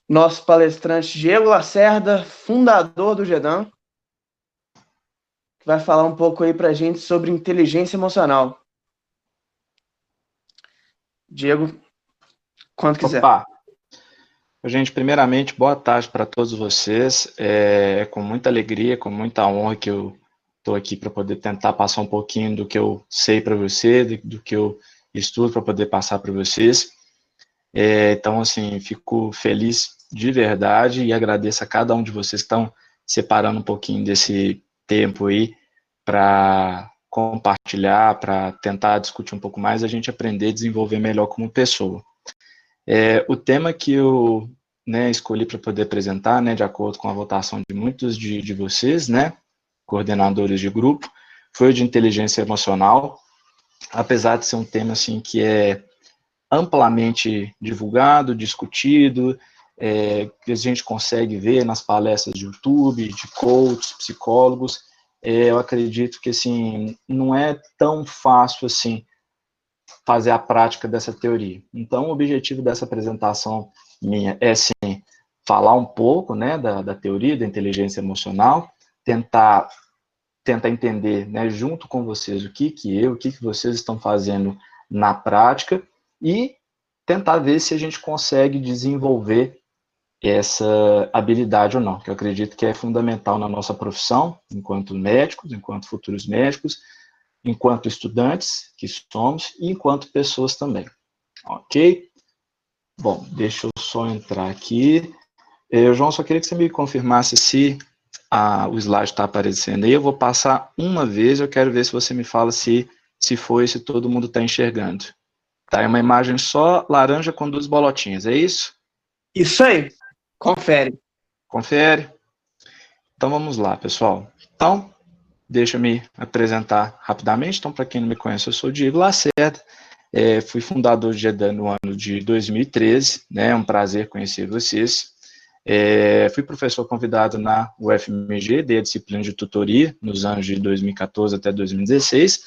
nosso palestrante Diego Lacerda, fundador do GEDAM, que vai falar um pouco aí para a gente sobre inteligência emocional. Diego, quando quiser. Opa! Gente, primeiramente, boa tarde para todos vocês. É com muita alegria, com muita honra que eu estou aqui para poder tentar passar um pouquinho do que eu sei para você, do que eu estudo para poder passar para vocês. Então, assim, fico feliz de verdade e agradeço a cada um de vocês que estão separando um pouquinho desse tempo aí para compartilhar, para tentar discutir um pouco mais, a gente aprender a desenvolver melhor como pessoa. O tema que eu escolhi para poder apresentar, de acordo com a votação de muitos de vocês, coordenadores de grupo, foi o de inteligência emocional, apesar de ser um tema assim, que é amplamente divulgado, discutido, que a gente consegue ver nas palestras de YouTube, de coaches, psicólogos. Eu acredito que assim, não é tão fácil assim fazer a prática dessa teoria. Então, o objetivo dessa apresentação minha é, sim, falar um pouco da teoria da inteligência emocional, tentar entender, junto com vocês, o que vocês estão fazendo na prática e tentar ver se a gente consegue desenvolver essa habilidade ou não, que eu acredito que é fundamental na nossa profissão, enquanto médicos, enquanto futuros médicos, enquanto estudantes que somos e enquanto pessoas também. Ok? Bom, deixa eu só entrar aqui. João, só queria que você me confirmasse se o slide está aparecendo aí. Eu vou passar uma vez, eu quero ver se você me fala se foi, se todo mundo está enxergando. Tá, é uma imagem só laranja com duas bolotinhas, é isso? Isso aí. Confere. Confere. Então vamos lá, pessoal. Então, deixa eu me apresentar rapidamente. Então, para quem não me conhece, eu sou o Diego Lacerda. Fui fundador de GEDAM no ano de 2013, é um prazer conhecer vocês. Fui professor convidado na UFMG, dei a disciplina de tutoria nos anos de 2014 até 2016.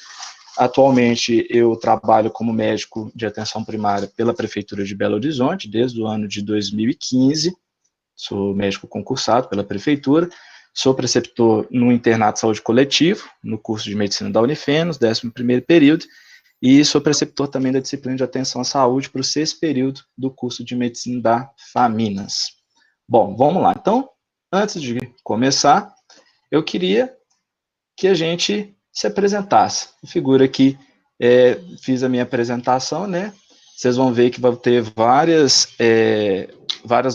Atualmente, eu trabalho como médico de atenção primária pela Prefeitura de Belo Horizonte, desde o ano de 2015. Sou médico concursado pela Prefeitura. Sou preceptor no internato de saúde coletivo, no curso de medicina da Unifenos, 11º período, e sou preceptor também da disciplina de atenção à saúde para o 6º período do curso de medicina da Faminas. Bom, vamos lá. Então, antes de começar, eu queria que a gente se apresentasse. A figura aqui, fiz a minha apresentação, Vocês vão ver que vai ter várias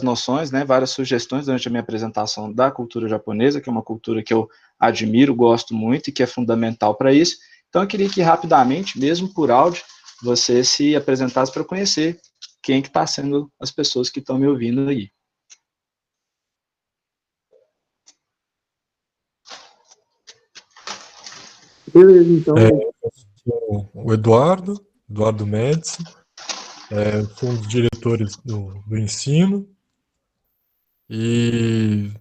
noções, várias sugestões durante a minha apresentação da cultura japonesa, que é uma cultura que eu admiro, gosto muito e que é fundamental para isso. Então, eu queria que rapidamente, mesmo por áudio, você se apresentasse para conhecer quem que está sendo as pessoas que estão me ouvindo aí. Beleza, então. Eu sou o Eduardo Médici, sou um dos diretores do ensino e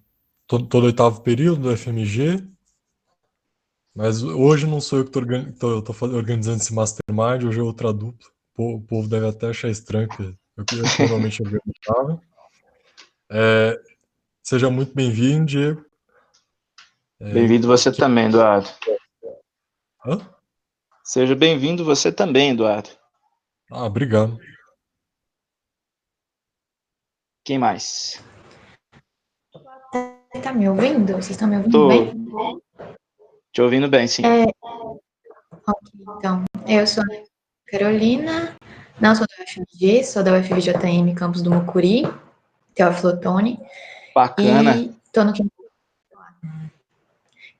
tô no 8º período do FMG, mas hoje não sou eu que tô organizando esse mastermind, hoje é outra dupla. O povo deve até achar estranho que eu que normalmente organizava. Seja muito bem-vindo, Diego. Bem-vindo você também, Eduardo. Hã? Seja bem-vindo você também, Eduardo. Obrigado. Quem mais? Tá me ouvindo? Vocês estão me ouvindo Tô bem? te ouvindo bem, sim. Ok, então, eu sou a Carolina, não sou da UFMG, sou da UFVJM Campus do Mucuri, Teófilo Otoni. Bacana. E tô no quinto.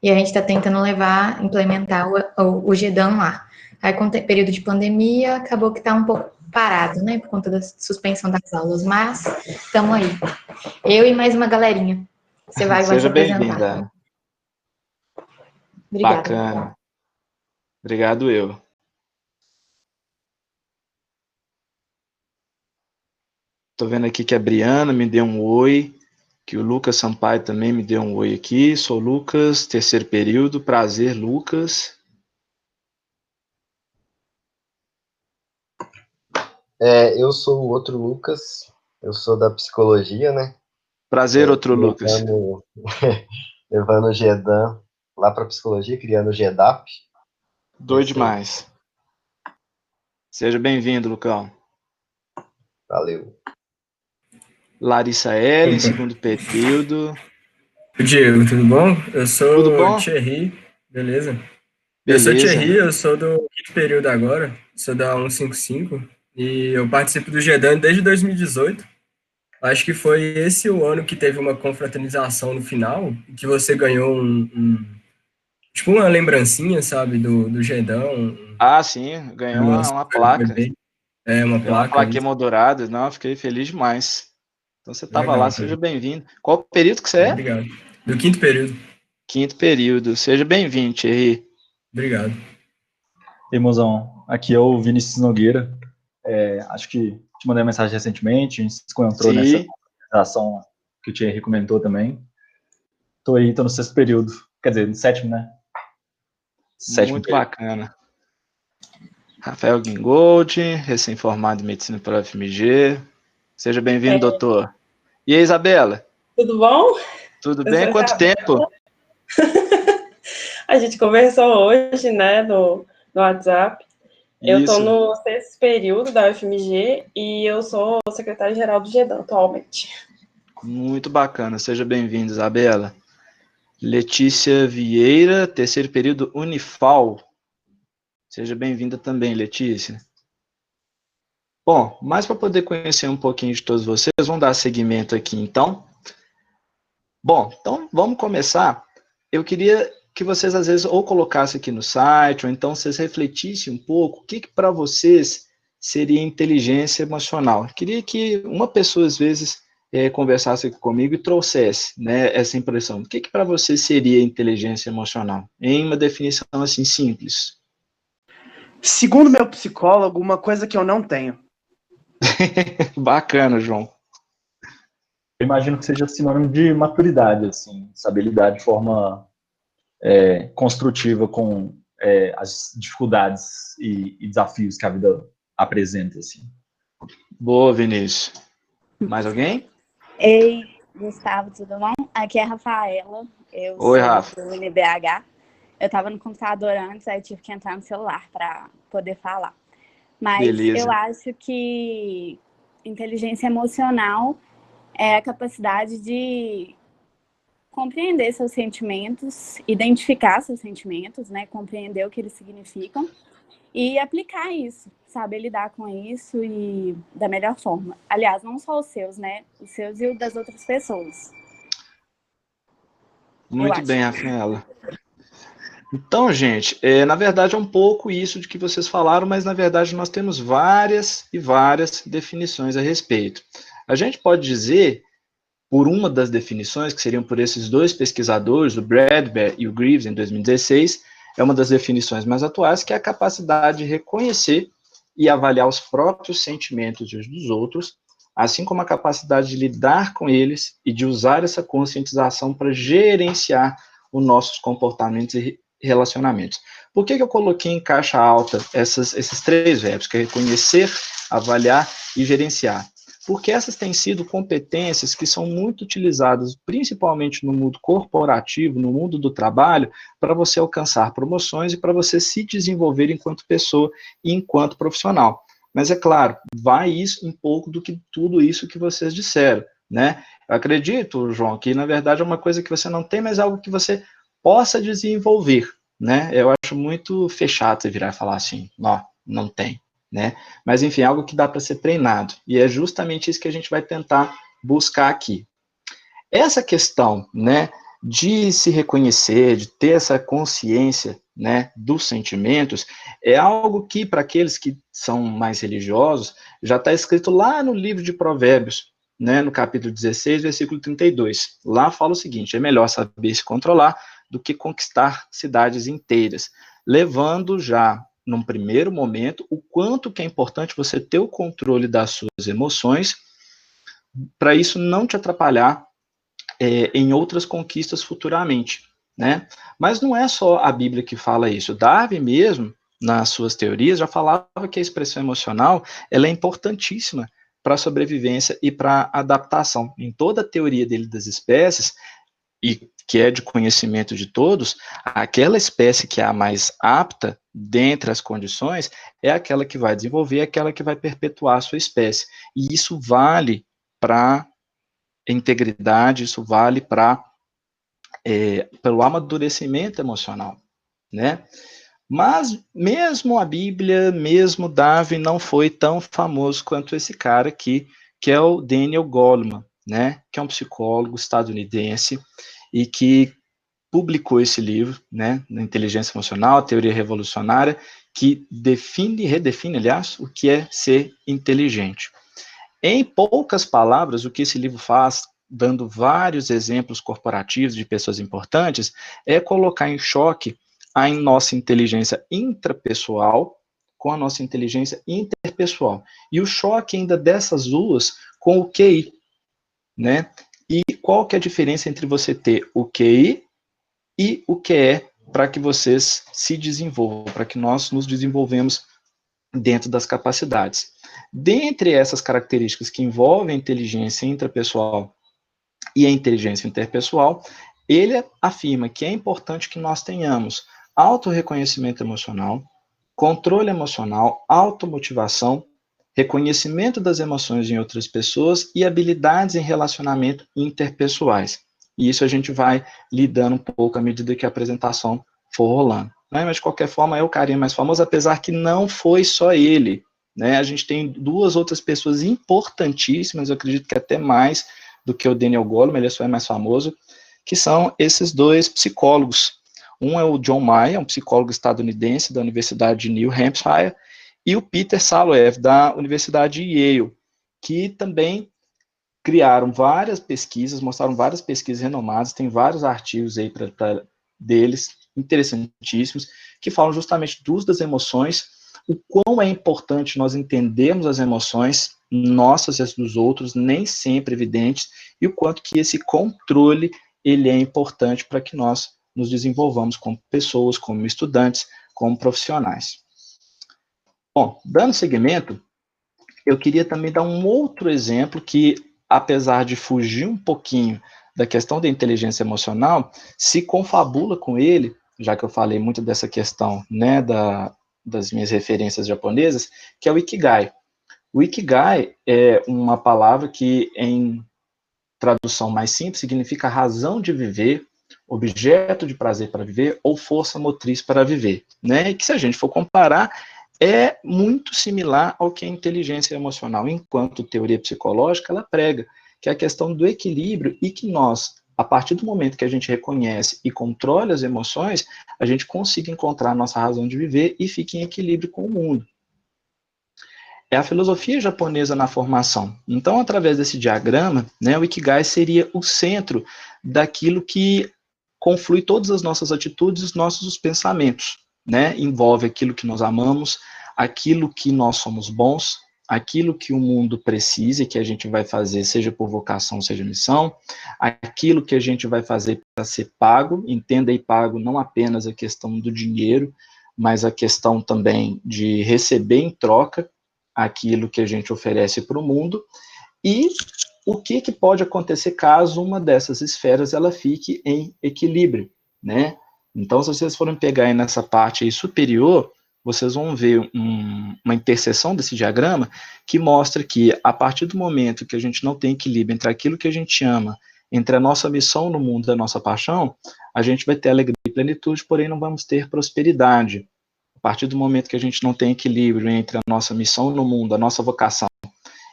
E a gente está tentando implementar o GEDAM lá. Aí, com o período de pandemia, acabou que está um pouco parado, por conta da suspensão das aulas, mas estamos aí. Eu e mais uma galerinha. Você vai se Seja apresentar. bem-vinda. Obrigada. Bacana. Obrigado, eu. Tô vendo aqui que a Briana me deu um oi, que o Lucas Sampaio também me deu um oi aqui. Sou Lucas, 3º período. Prazer, Lucas. Eu sou o outro Lucas, Eu sou da psicologia, né? Prazer, outro Lucas. Levando o GEDAM lá para psicologia, criando o GEDAP. Doido demais. Seja bem-vindo, Lucão. Valeu. Larissa L, segundo período. Diego, tudo bom? Eu sou Tudo bom? o Thierry, beleza? Eu sou Beleza. Thierry, eu sou do quinto período agora, sou da 155, e eu participo do GEDAN desde 2018. Acho que foi esse o ano que teve uma confraternização no final, que você ganhou tipo uma lembrancinha, sabe, do GEDAN. Ah, sim, ganhou uma placa. Uma Ganhou uma placa. plaquinha moldurada. Não, fiquei feliz demais. Então você estava Legal, lá, seja bem-vindo. Qual período que você é? Obrigado. Do quinto período. Quinto período. Seja bem-vindo, Thierry. Obrigado. E mozão, aqui é o Vinícius Nogueira. Acho que te mandei uma mensagem recentemente, a gente se encontrou nessa ação que o Thierry comentou também. Tô no sexto período, quer dizer, no sétimo, né? Sétimo muito período. Bacana. Rafael Guingold, recém-formado em medicina pela UFMG. Seja bem-vindo, doutor. E aí, Isabela? Tudo bom? Tudo bem? Quanto tempo? A gente conversou hoje, né, no WhatsApp. Eu estou no sexto período da UFMG e eu sou secretária-geral do GEDAN atualmente. Muito bacana. Seja bem-vinda, Isabela. Letícia Vieira, terceiro período Unifal. Seja bem-vinda também, Letícia. Bom, mas para poder conhecer um pouquinho de todos vocês, vamos dar seguimento aqui, então. Bom, então vamos começar. Eu queria que vocês, às vezes, ou colocassem aqui no site, ou então vocês refletissem um pouco o que para vocês seria inteligência emocional. Eu queria que uma pessoa, às vezes, conversasse comigo e trouxesse, né, essa impressão. O que para vocês seria inteligência emocional? Em uma definição assim simples. Segundo meu psicólogo, uma coisa que eu não tenho. Bacana, João. Eu imagino que seja sinônimo de maturidade, assim, saber lidar de forma construtiva com as dificuldades e desafios que a vida apresenta, assim. Boa, Vinícius. Mais alguém? Ei, Gustavo, tudo bom? Aqui é a Rafaela. Eu Oi, sou Rafa. do NBH. Eu estava no computador antes, aí tive que entrar no celular para poder falar. Mas beleza. Eu acho que inteligência emocional é a capacidade de compreender seus sentimentos, identificar seus sentimentos, né? Compreender o que eles significam e aplicar isso, saber lidar com isso e da melhor forma. Aliás, não só os seus, né? Os seus e o das outras pessoas. Muito bem, Rafaela. Então, gente, na verdade é um pouco isso de que vocês falaram, mas na verdade nós temos várias e várias definições a respeito. A gente pode dizer, por uma das definições, que seriam por esses dois pesquisadores, o Bradbury e o Greaves, em 2016, é uma das definições mais atuais, que é a capacidade de reconhecer e avaliar os próprios sentimentos e os dos outros, assim como a capacidade de lidar com eles e de usar essa conscientização para gerenciar os nossos comportamentos e relacionamentos. Por que eu coloquei em caixa alta esses três verbos, que é reconhecer, avaliar e gerenciar? Porque essas têm sido competências que são muito utilizadas, principalmente no mundo corporativo, no mundo do trabalho, para você alcançar promoções e para você se desenvolver enquanto pessoa e enquanto profissional. Mas, é claro, vai isso um pouco do que tudo isso que vocês disseram, né? Eu acredito, João, que, na verdade, é uma coisa que você não tem, mas é algo que você possa desenvolver, né? Eu acho muito fechado você virar e falar assim, não tem. Né? Mas, enfim, algo que dá para ser treinado. E é justamente isso que a gente vai tentar buscar aqui. Essa questão, né, de se reconhecer, de ter essa consciência, né, dos sentimentos, é algo que, para aqueles que são mais religiosos, já está escrito lá no livro de Provérbios, né, no capítulo 16, versículo 32. Lá fala o seguinte: é melhor saber se controlar do que conquistar cidades inteiras, levando já num primeiro momento, o quanto que é importante você ter o controle das suas emoções, para isso não te atrapalhar em outras conquistas futuramente, né? Mas não é só a Bíblia que fala isso. Darwin mesmo, nas suas teorias, já falava que a expressão emocional ela é importantíssima para a sobrevivência e para a adaptação. Em toda a teoria dele das espécies, e que é de conhecimento de todos, aquela espécie que é a mais apta, dentre as condições, é aquela que vai desenvolver, aquela que vai perpetuar a sua espécie. E isso vale para integridade, isso vale para pelo amadurecimento emocional, né? Mas mesmo a Bíblia, mesmo Darwin, não foi tão famoso quanto esse cara aqui, que é o Daniel Goleman, né? Que é um psicólogo estadunidense e que publicou esse livro, né? Na Inteligência Emocional, a Teoria Revolucionária, que define e redefine, aliás, o que é ser inteligente. Em poucas palavras, o que esse livro faz, dando vários exemplos corporativos de pessoas importantes, é colocar em choque a nossa inteligência intrapessoal com a nossa inteligência interpessoal. E o choque ainda dessas duas com o QI, né? E qual que é a diferença entre você ter o QI e o QE para que vocês se desenvolvam, para que nós nos desenvolvemos dentro das capacidades. Dentre essas características que envolvem a inteligência intrapessoal e a inteligência interpessoal, ele afirma que é importante que nós tenhamos autorreconhecimento emocional, controle emocional, automotivação, reconhecimento das emoções em outras pessoas e habilidades em relacionamento interpessoais. E isso a gente vai lidando um pouco à medida que a apresentação for rolando. Né? Mas, de qualquer forma, é o carinha mais famoso, apesar que não foi só ele. Né? A gente tem duas outras pessoas importantíssimas, eu acredito que até mais do que o Daniel Goleman, ele só é mais famoso, que são esses dois psicólogos. Um é o John Mayer, um psicólogo estadunidense da Universidade de New Hampshire, e o Peter Salovey, da Universidade de Yale, que também criaram várias pesquisas, mostraram várias pesquisas renomadas, tem vários artigos aí deles, interessantíssimos, que falam justamente do uso das emoções, o quão é importante nós entendermos as emoções nossas e as dos outros, nem sempre evidentes, e o quanto que esse controle ele é importante para que nós nos desenvolvamos como pessoas, como estudantes, como profissionais. Bom, dando seguimento, eu queria também dar um outro exemplo que, apesar de fugir um pouquinho da questão da inteligência emocional, se confabula com ele, já que eu falei muito dessa questão, né, das minhas referências japonesas, que é o Ikigai. O Ikigai é uma palavra que, em tradução mais simples, significa razão de viver, objeto de prazer para viver ou força motriz para viver, né? E que, se a gente for comparar, é muito similar ao que a inteligência emocional, enquanto teoria psicológica, ela prega, que é a questão do equilíbrio e que nós, a partir do momento que a gente reconhece e controla as emoções, a gente consiga encontrar a nossa razão de viver e fique em equilíbrio com o mundo. É a filosofia japonesa na formação. Então, através desse diagrama, né, o Ikigai seria o centro daquilo que conflui todas as nossas atitudes e os nossos pensamentos. Né? Envolve aquilo que nós amamos, aquilo que nós somos bons, aquilo que o mundo precisa e que a gente vai fazer, seja por vocação, seja missão, aquilo que a gente vai fazer para ser pago, entenda aí pago não apenas a questão do dinheiro, mas a questão também de receber em troca aquilo que a gente oferece para o mundo, e o que pode acontecer caso uma dessas esferas ela fique em equilíbrio, né? Então, se vocês forem pegar aí nessa parte aí superior, vocês vão ver uma interseção desse diagrama que mostra que, a partir do momento que a gente não tem equilíbrio entre aquilo que a gente ama, entre a nossa missão no mundo e a nossa paixão, a gente vai ter alegria e plenitude, porém não vamos ter prosperidade. A partir do momento que a gente não tem equilíbrio entre a nossa missão no mundo, a nossa vocação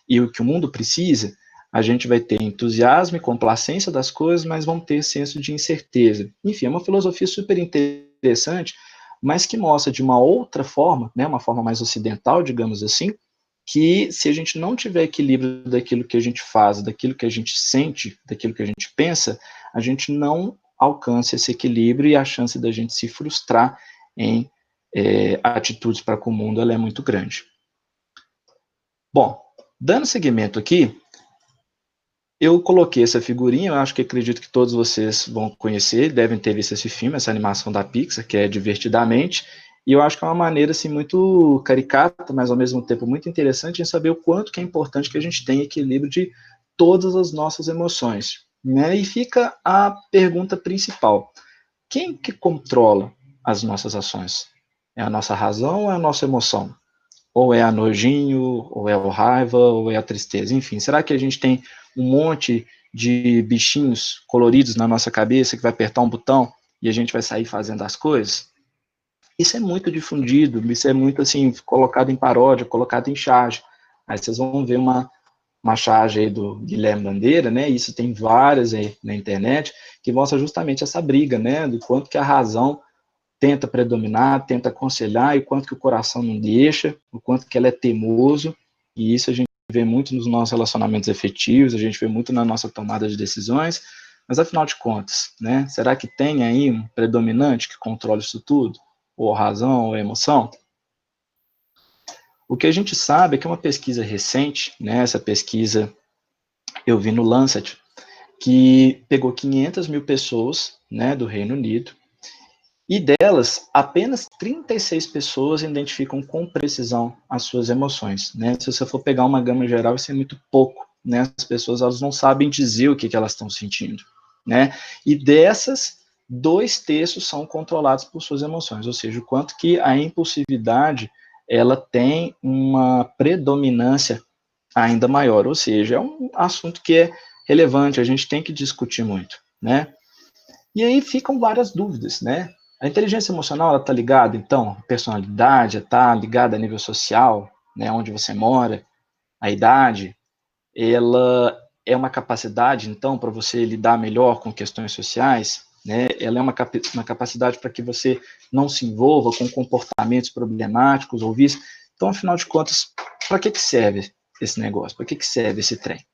e o que o mundo precisa, a gente vai ter entusiasmo e complacência das coisas, mas vão ter senso de incerteza. Enfim, é uma filosofia super interessante, mas que mostra de uma outra forma, né, uma forma mais ocidental, digamos assim, que se a gente não tiver equilíbrio daquilo que a gente faz, daquilo que a gente sente, daquilo que a gente pensa, a gente não alcança esse equilíbrio e a chance da gente se frustrar em atitudes para com o mundo ela é muito grande. Bom, dando seguimento aqui, eu coloquei essa figurinha, eu acho que acredito que todos vocês vão conhecer, devem ter visto esse filme, essa animação da Pixar, que é Divertidamente, E eu acho que é uma maneira, assim, muito caricata, mas ao mesmo tempo muito interessante em saber o quanto que é importante que a gente tenha equilíbrio de todas as nossas emoções, né? E fica a pergunta principal: quem que controla as nossas ações? É a nossa razão ou é a nossa emoção? Ou é a nojinho, ou é a raiva, ou é a tristeza? Enfim, será que a gente tem um monte de bichinhos coloridos na nossa cabeça que vai apertar um botão e a gente vai sair fazendo as coisas? Isso é muito difundido, isso é muito, assim, colocado em paródia, colocado em charge. Aí vocês vão ver uma charge aí do Guilherme Bandeira, né? Isso tem várias aí na internet, que mostra justamente essa briga, né? Do quanto que a razão tenta predominar, tenta aconselhar, e o quanto que o coração não deixa, o quanto que ela é teimoso, e isso a gente vê muito nos nossos relacionamentos afetivos, a gente vê muito na nossa tomada de decisões, mas afinal de contas, né? Será que tem aí um predominante que controla isso tudo? Ou a razão, ou a emoção? O que a gente sabe é que uma pesquisa recente, né, essa pesquisa eu vi no Lancet, que pegou 500 mil pessoas, né, do Reino Unido, e delas, apenas 36 pessoas identificam com precisão as suas emoções, né? Se você for pegar uma gama geral, isso é muito pouco, né? As pessoas, elas não sabem dizer o que elas estão sentindo, né? E dessas, 2/3 são controlados por suas emoções, ou seja, o quanto que a impulsividade, ela tem uma predominância ainda maior, ou seja, é um assunto que é relevante, a gente tem que discutir muito, né? E aí ficam várias dúvidas, né? A inteligência emocional, ela está ligada, então, à personalidade, está ligada a nível social, né, onde você mora, a idade, ela é uma capacidade, então, para você lidar melhor com questões sociais, né? Ela é uma capacidade para que você não se envolva com comportamentos problemáticos ou vícios. Então, afinal de contas, para que serve esse negócio? Para que serve esse trem?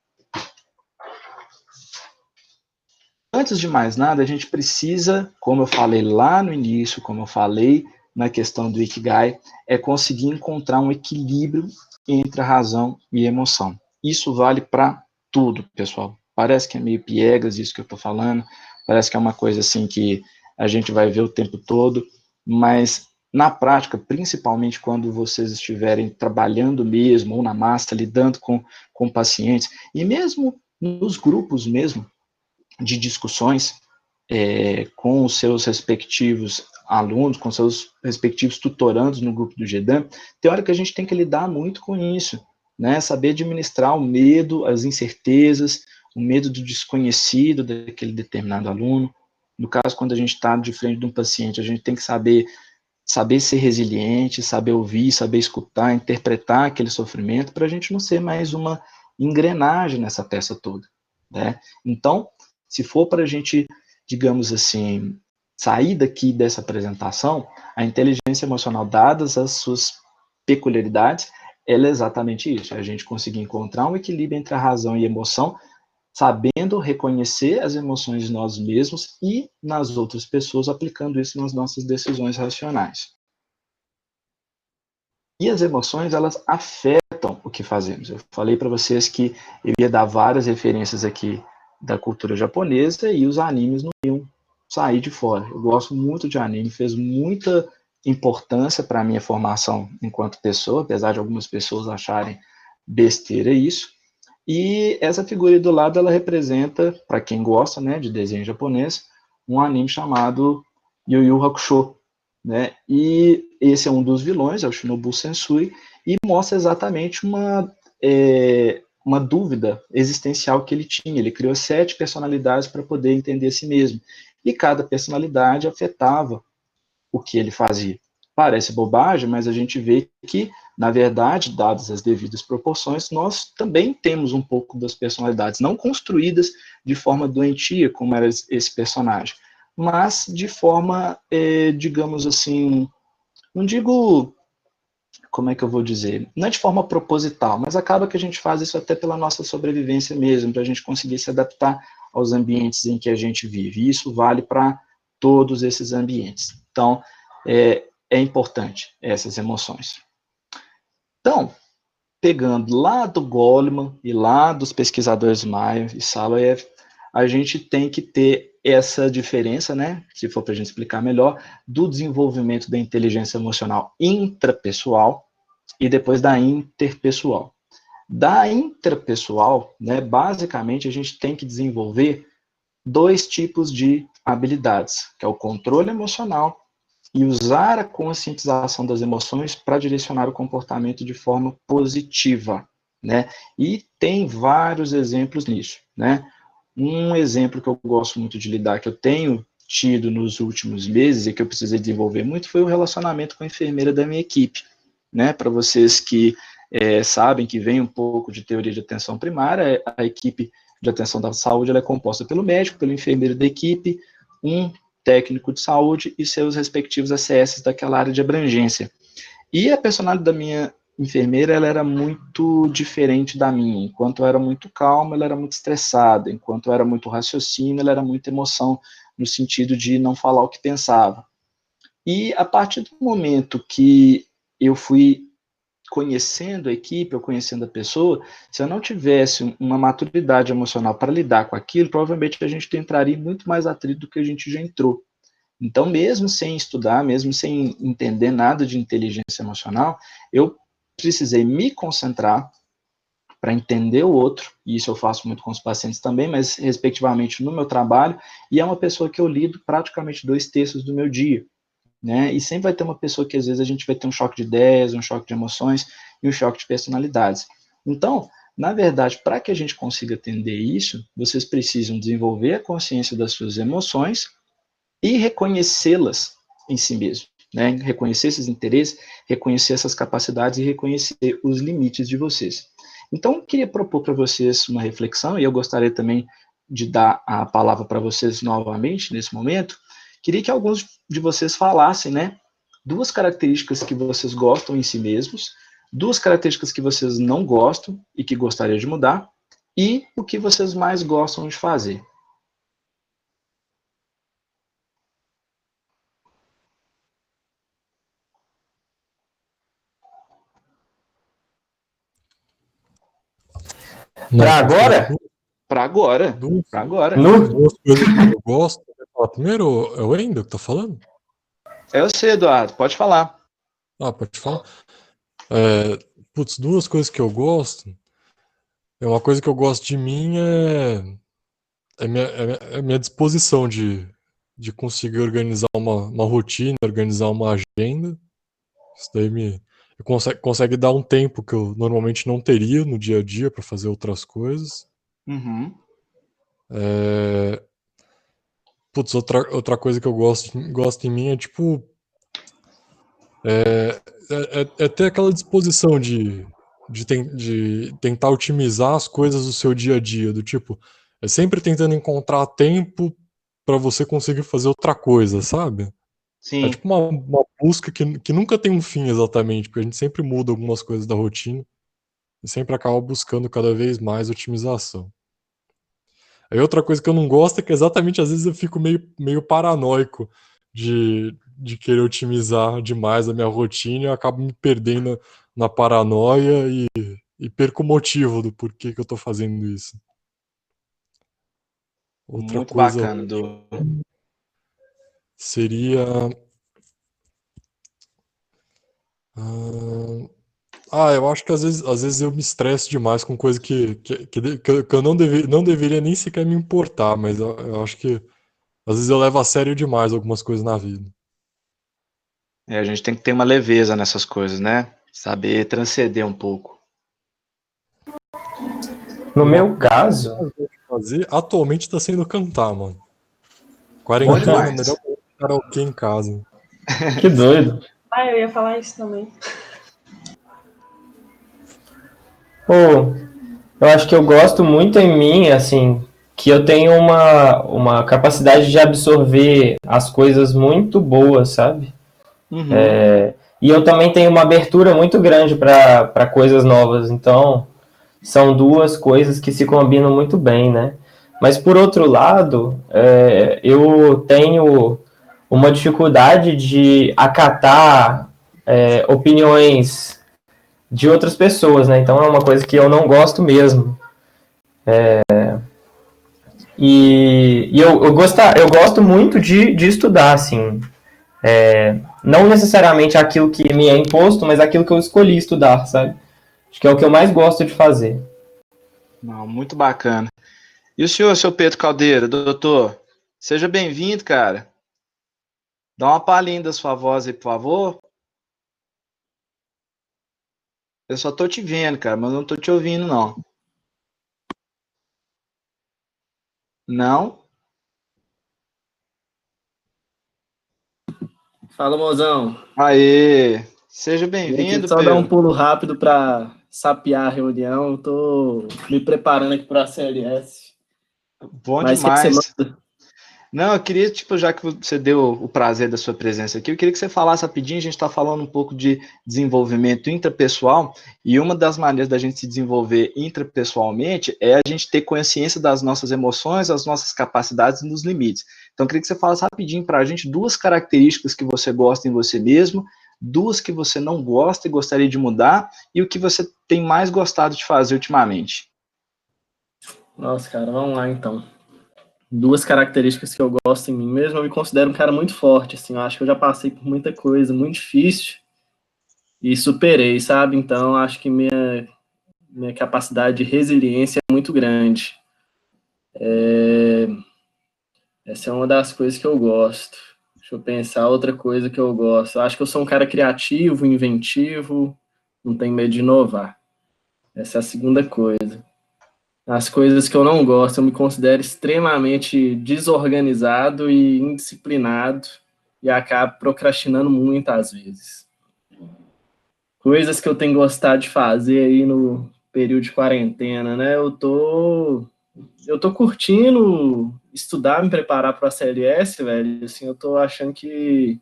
Antes de mais nada, a gente precisa, como eu falei lá no início, como eu falei na questão do Ikigai, é conseguir encontrar um equilíbrio entre a razão e a emoção. Isso vale para tudo, pessoal. Parece que é meio piegas isso que eu estou falando, parece que é uma coisa assim que a gente vai ver o tempo todo, mas na prática, principalmente quando vocês estiverem trabalhando mesmo, ou na massa, lidando com pacientes, e mesmo nos grupos mesmo, de discussões com os seus respectivos alunos, com seus respectivos tutorandos no grupo do GEDAM, tem hora que a gente tem que lidar muito com isso, né? Saber administrar o medo, as incertezas, o medo do desconhecido daquele determinado aluno. No caso, quando a gente está de frente de um paciente, a gente tem que saber ser resiliente, saber ouvir, saber escutar, interpretar aquele sofrimento, para a gente não ser mais uma engrenagem nessa peça toda, né? Então, se for para a gente, digamos assim, sair daqui dessa apresentação, a inteligência emocional, dadas as suas peculiaridades, ela é exatamente isso, é a gente conseguir encontrar um equilíbrio entre a razão e a emoção, sabendo reconhecer as emoções de nós mesmos e nas outras pessoas, aplicando isso nas nossas decisões racionais. E as emoções, elas afetam o que fazemos. Eu falei para vocês que eu ia dar várias referências aqui da cultura japonesa e os animes não iam sair de fora. Eu gosto muito de anime, fez muita importância para a minha formação enquanto pessoa, apesar de algumas pessoas acharem besteira isso. E essa figura aí do lado, ela representa, para quem gosta, né, de desenho japonês, um anime chamado Yu Yu Hakusho, né? E esse é um dos vilões, é o Shinobu Sensui, e mostra exatamente uma dúvida existencial que ele tinha. Ele criou 7 personalidades para poder entender a si mesmo. E cada personalidade afetava o que ele fazia. Parece bobagem, mas a gente vê que, na verdade, dadas as devidas proporções, nós também temos um pouco das personalidades, não construídas de forma doentia, como era esse personagem, mas de forma, digamos assim, não digo, como é que eu vou dizer, não é de forma proposital, mas acaba que a gente faz isso até pela nossa sobrevivência mesmo, para a gente conseguir se adaptar aos ambientes em que a gente vive, e isso vale para todos esses ambientes. Então, é importante essas emoções. Então, pegando lá do Goleman e lá dos pesquisadores Mayer e Salayev, a gente tem que ter essa diferença, né, se for para a gente explicar melhor, do desenvolvimento da inteligência emocional intrapessoal e depois da interpessoal. Da intrapessoal, né, basicamente a gente tem que desenvolver 2 tipos de habilidades, que é o controle emocional e usar a conscientização das emoções para direcionar o comportamento de forma positiva, né? E tem vários exemplos nisso, né? Um exemplo que eu gosto muito de lidar, que eu tenho tido nos últimos meses e que eu precisei desenvolver muito, foi o relacionamento com a enfermeira da minha equipe, né? Para vocês que sabem que vem um pouco de teoria de atenção primária, a equipe de atenção da saúde ela é composta pelo médico, pelo enfermeiro da equipe, um técnico de saúde e seus respectivos ACS daquela área de abrangência. E a personalidade da minha enfermeira, ela era muito diferente da minha. Enquanto eu era muito calma, ela era muito estressada. Enquanto eu era muito raciocínio, ela era muita emoção, no sentido de não falar o que pensava. E a partir do momento que eu fui conhecendo a equipe, ou conhecendo a pessoa, se eu não tivesse uma maturidade emocional para lidar com aquilo, provavelmente a gente entraria em muito mais atrito do que a gente já entrou. Então, mesmo sem estudar, mesmo sem entender nada de inteligência emocional, eu precisei me concentrar para entender o outro, e isso eu faço muito com os pacientes também, mas respectivamente no meu trabalho, e é uma pessoa que eu lido praticamente 2/3 do meu dia, né? E sempre vai ter uma pessoa que às vezes a gente vai ter um choque de ideias, um choque de emoções e um choque de personalidades. Então, na verdade, para que a gente consiga atender isso, vocês precisam desenvolver a consciência das suas emoções e reconhecê-las em si mesmo, né? Reconhecer esses interesses, reconhecer essas capacidades e reconhecer os limites de vocês. Então, eu queria propor para vocês uma reflexão, e eu gostaria também de dar a palavra para vocês novamente nesse momento. Queria que alguns de vocês falassem, né, 2 características que vocês gostam em si mesmos, 2 características que vocês não gostam e que gostariam de mudar, e o que vocês mais gostam de fazer. Para agora? Para agora. Para agora. 2 coisas que eu gosto. Primeiro, é o Wendel que tá falando? É você, Eduardo, pode falar. Pode falar. 2 coisas que eu gosto. Uma coisa que eu gosto de mim é a minha disposição de conseguir organizar uma rotina, organizar uma agenda. Isso daí consegue dar um tempo que eu normalmente não teria no dia a dia para fazer outras coisas. Uhum. Outra coisa que eu gosto em mim é tipo ter aquela disposição de tentar otimizar as coisas do seu dia a dia, do tipo, sempre tentando encontrar tempo para você conseguir fazer outra coisa, sabe? Sim. É tipo uma busca que nunca tem um fim exatamente, porque a gente sempre muda algumas coisas da rotina e sempre acaba buscando cada vez mais otimização. Aí outra coisa que eu não gosto é que exatamente às vezes eu fico meio paranoico de querer otimizar demais a minha rotina e eu acabo me perdendo na paranoia e perco o motivo do porquê que eu tô fazendo isso. Outra Muito coisa bacana, Du. seria... eu acho que às vezes eu me estresso demais com coisa que eu não deveria nem sequer me importar, mas eu acho que às vezes eu levo a sério demais algumas coisas na vida. A gente tem que ter uma leveza nessas coisas, né? Saber transcender um pouco. No meu caso... Atualmente tá sendo cantar, mano. Quarentena, melhor karaokê em casa. Que doido. Eu ia falar isso também. Eu acho que eu gosto muito em mim, assim, que eu tenho uma capacidade de absorver as coisas muito boas, sabe? Uhum. E eu também tenho uma abertura muito grande para coisas novas, então são 2 coisas que se combinam muito bem, né? Mas por outro lado, eu tenho uma dificuldade de acatar opiniões de outras pessoas, né? Então é uma coisa que eu não gosto mesmo. E eu gosto muito de estudar, assim. Não necessariamente aquilo que me é imposto, mas aquilo que eu escolhi estudar, sabe? Acho que é o que eu mais gosto de fazer. Não, muito bacana. E o senhor, seu Pedro Caldeira, doutor, seja bem-vindo, cara. Dá uma palhinha da sua voz aí, por favor. Eu só tô te vendo, cara, mas não tô te ouvindo, não. Não? Fala, mozão. Aê! Seja Vim aqui bem-vindo, só dar um Pedro. pulo rápido para sapear a reunião. Tô me preparando aqui para a CLS. Bom Mas o que você demais. manda? Não, eu queria, tipo, já que você deu o prazer da sua presença aqui, eu queria que você falasse rapidinho, a gente está falando um pouco de desenvolvimento intrapessoal, e uma das maneiras da gente se desenvolver intrapessoalmente é a gente ter consciência das nossas emoções, das nossas capacidades e dos limites. Então, eu queria que você falasse rapidinho para a gente 2 características que você gosta em você mesmo, 2 que você não gosta e gostaria de mudar, e o que você tem mais gostado de fazer ultimamente. Nossa, cara, vamos lá então. 2 características que eu gosto em mim mesmo. Eu me considero um cara muito forte, assim. Eu acho que eu já passei por muita coisa muito difícil e superei, sabe? Então, acho que minha capacidade de resiliência é muito grande. Essa é uma das coisas que eu gosto. Deixa eu pensar outra coisa que eu gosto. Eu acho que eu sou um cara criativo, inventivo, não tenho medo de inovar. Essa é a segunda coisa. As coisas que eu não gosto, eu me considero extremamente desorganizado e indisciplinado e acabo procrastinando muitas vezes. Coisas que eu tenho gostado de fazer aí no período de quarentena, né? Eu tô curtindo estudar, me preparar para a CLS, velho. Assim, eu tô achando que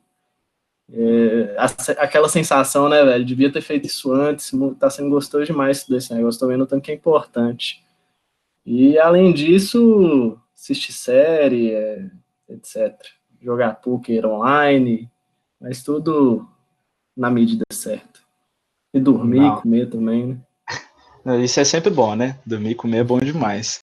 aquela sensação, né, velho? Devia ter feito isso antes. Tá sendo gostoso demais desse negócio. Tô vendo o tanto que é importante. E, além disso, assistir série, etc. Jogar poker online, mas tudo na medida certa. E dormir, Não, comer também, né? isso é sempre bom, né? Dormir e comer é bom demais.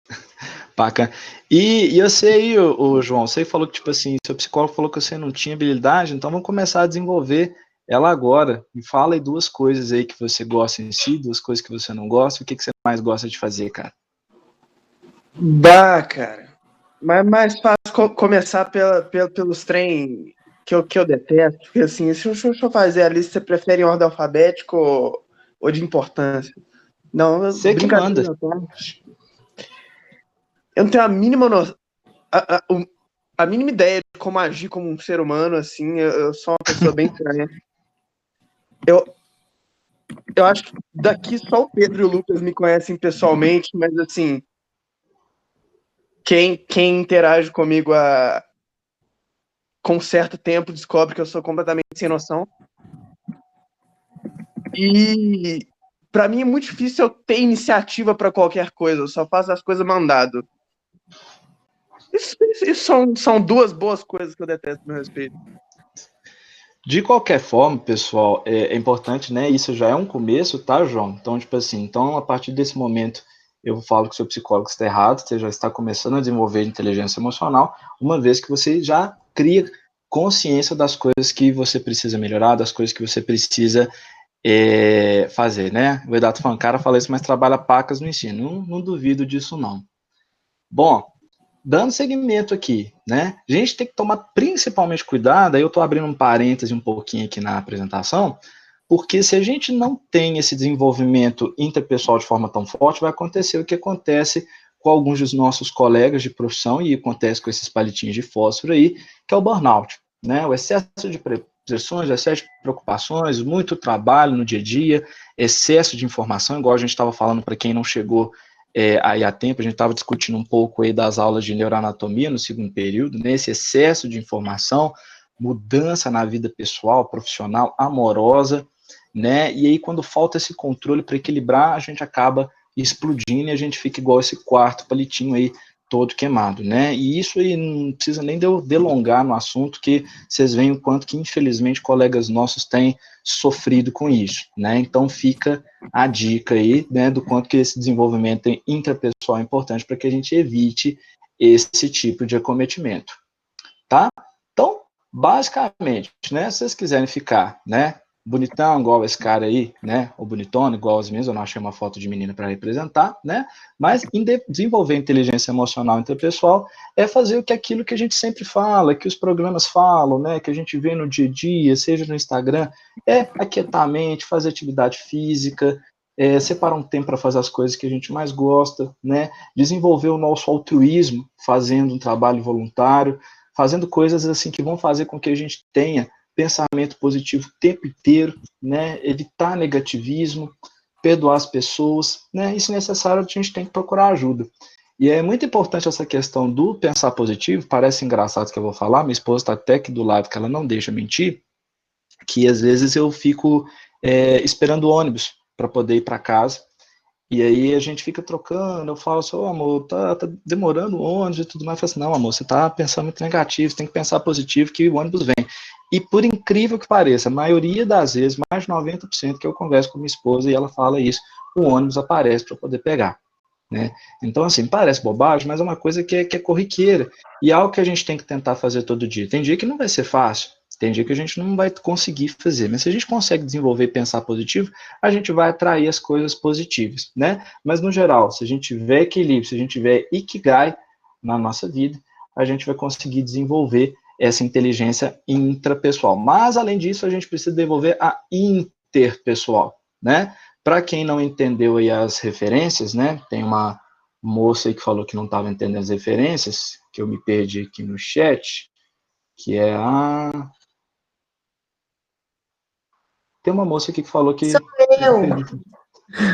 Bacana. E eu sei, o João, você falou que, tipo assim, seu psicólogo falou que você não tinha habilidade, então vamos começar a desenvolver ela agora. Me fala aí 2 coisas aí que você gosta em si, 2 coisas que você não gosta, o que você mais gosta de fazer, cara? Bah, cara. Mas é mais fácil começar pelos trem que eu detesto. Porque assim, deixa eu fazer a lista, você prefere em ordem alfabética ou de importância? Não, Você que manda. brincadeira, tá? Eu não tenho a mínima a mínima ideia de como agir como um ser humano, assim. Eu sou uma pessoa bem estranha. Eu acho que daqui só o Pedro e o Lucas me conhecem pessoalmente, mas assim, quem interage comigo com certo tempo descobre que eu sou completamente sem noção. E pra mim é muito difícil eu ter iniciativa pra qualquer coisa, eu só faço as coisas mandado. Isso são 2 boas coisas que eu detesto a meu respeito. De qualquer forma, pessoal, é importante, né? Isso já é um começo, tá, João? Então, tipo assim, então a partir desse momento eu falo que o seu psicólogo está errado, você já está começando a desenvolver inteligência emocional, uma vez que você já cria consciência das coisas que você precisa melhorar, das coisas que você precisa fazer, né? O Edato Fancara fala isso, mas trabalha pacas no ensino. Não duvido disso, não. Bom, dando seguimento aqui, né? A gente tem que tomar principalmente cuidado, aí eu estou abrindo um parêntese um pouquinho aqui na apresentação, porque se a gente não tem esse desenvolvimento interpessoal de forma tão forte, vai acontecer o que acontece com alguns dos nossos colegas de profissão, e acontece com esses palitinhos de fósforo aí, que é o burnout, né? O excesso de pressões, excesso de preocupações, muito trabalho no dia a dia, excesso de informação, igual a gente estava falando para quem não chegou aí há tempo, a gente estava discutindo um pouco aí das aulas de neuroanatomia no segundo período, né? Esse excesso de informação, mudança na vida pessoal, profissional, amorosa, né? E aí quando falta esse controle para equilibrar, a gente acaba explodindo e a gente fica igual esse quarto palitinho aí, todo queimado, né? E isso aí não precisa nem de eu delongar no assunto, que vocês veem o quanto que, infelizmente, colegas nossos têm sofrido com isso, né? Então fica a dica aí, né, do quanto que esse desenvolvimento intrapessoal é importante para que a gente evite esse tipo de acometimento, tá? Então, basicamente, né, se vocês quiserem ficar, né, bonitão igual esse cara aí, né, ou bonitona igual as minhas, eu não achei uma foto de menina para representar, né, mas desenvolver inteligência emocional interpessoal é fazer aquilo que a gente sempre fala, que os programas falam, né, que a gente vê no dia a dia, seja no Instagram, é aquietar a mente, fazer atividade física, separar um tempo para fazer as coisas que a gente mais gosta, né, desenvolver o nosso altruísmo, fazendo um trabalho voluntário, fazendo coisas assim que vão fazer com que a gente tenha pensamento positivo o tempo inteiro, né, evitar negativismo, perdoar as pessoas, né, e se necessário a gente tem que procurar ajuda. E é muito importante essa questão do pensar positivo, parece engraçado que eu vou falar, minha esposa está até aqui do lado, que ela não deixa mentir, que às vezes eu fico esperando o ônibus para poder ir para casa, e aí a gente fica trocando, eu falo assim, amor, tá demorando o ônibus e tudo mais. Eu falo assim, não, amor, você tá pensando muito negativo, você tem que pensar positivo que o ônibus vem. E por incrível que pareça, a maioria das vezes, mais de 90% que eu converso com minha esposa e ela fala isso, o ônibus aparece para poder pegar, né? Então, assim, parece bobagem, mas é uma coisa que é corriqueira e é algo que a gente tem que tentar fazer todo dia. Tem dia que não vai ser fácil, tem dia que a gente não vai conseguir fazer, mas se a gente consegue desenvolver e pensar positivo, a gente vai atrair as coisas positivas, né? Mas, no geral, se a gente tiver equilíbrio, se a gente tiver ikigai na nossa vida, a gente vai conseguir desenvolver essa inteligência intrapessoal. Mas, além disso, a gente precisa desenvolver a interpessoal, né? Para quem não entendeu aí as referências, né? Tem uma moça aí que falou que não estava entendendo as referências, que eu me perdi aqui no chat, que é a... Tem uma moça aqui que falou que... Sou eu!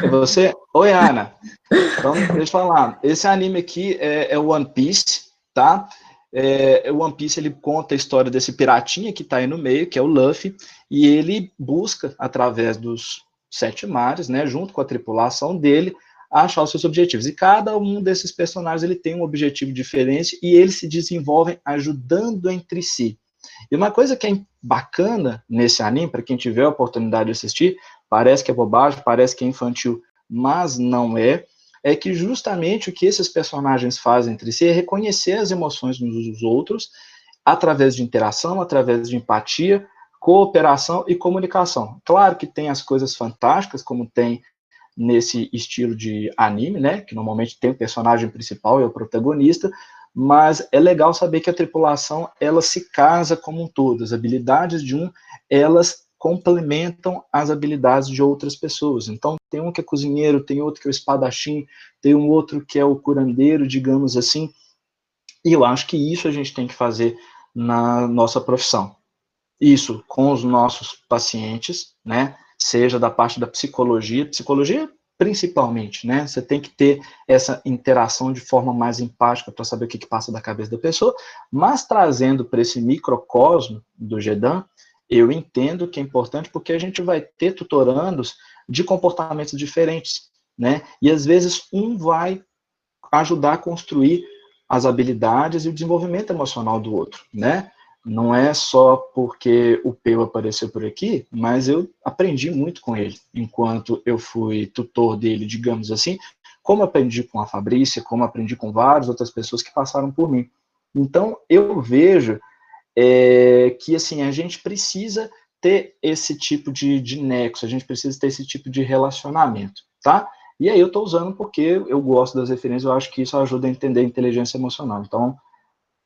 É você? Oi, Ana. Então, deixa eu falar. Esse anime aqui é One Piece, tá? O One Piece, ele conta a história desse piratinha que tá aí no meio, que é o Luffy, e ele busca, através dos 7 mares, né, junto com a tripulação dele, achar os seus objetivos. E cada um desses personagens, ele tem um objetivo diferente e eles se desenvolvem ajudando entre si. E uma coisa que é bacana nesse anime, para quem tiver a oportunidade de assistir, parece que é bobagem, parece que é infantil, mas não é que justamente o que esses personagens fazem entre si é reconhecer as emoções uns dos outros através de interação, através de empatia, cooperação e comunicação. Claro que tem as coisas fantásticas, como tem nesse estilo de anime, né, que normalmente tem o personagem principal e o protagonista, mas é legal saber que a tripulação, ela se casa como um todo, as habilidades de um, elas complementam as habilidades de outras pessoas. Então, tem um que é cozinheiro, tem outro que é o espadachim, tem um outro que é o curandeiro, digamos assim, e eu acho que isso a gente tem que fazer na nossa profissão. Isso com os nossos pacientes, né, seja da parte da psicologia principalmente, né, você tem que ter essa interação de forma mais empática para saber o que passa da cabeça da pessoa, mas trazendo para esse microcosmo do GEDAM, eu entendo que é importante porque a gente vai ter tutorandos de comportamentos diferentes, né, e às vezes um vai ajudar a construir as habilidades e o desenvolvimento emocional do outro, né, não é só porque o Peu apareceu por aqui, mas eu aprendi muito com ele, enquanto eu fui tutor dele, digamos assim, como aprendi com a Fabrícia, como aprendi com várias outras pessoas que passaram por mim. Então, eu vejo que, assim, a gente precisa ter esse tipo de nexo, a gente precisa ter esse tipo de relacionamento, tá? E aí eu estou usando porque eu gosto das referências, eu acho que isso ajuda a entender a inteligência emocional. Então,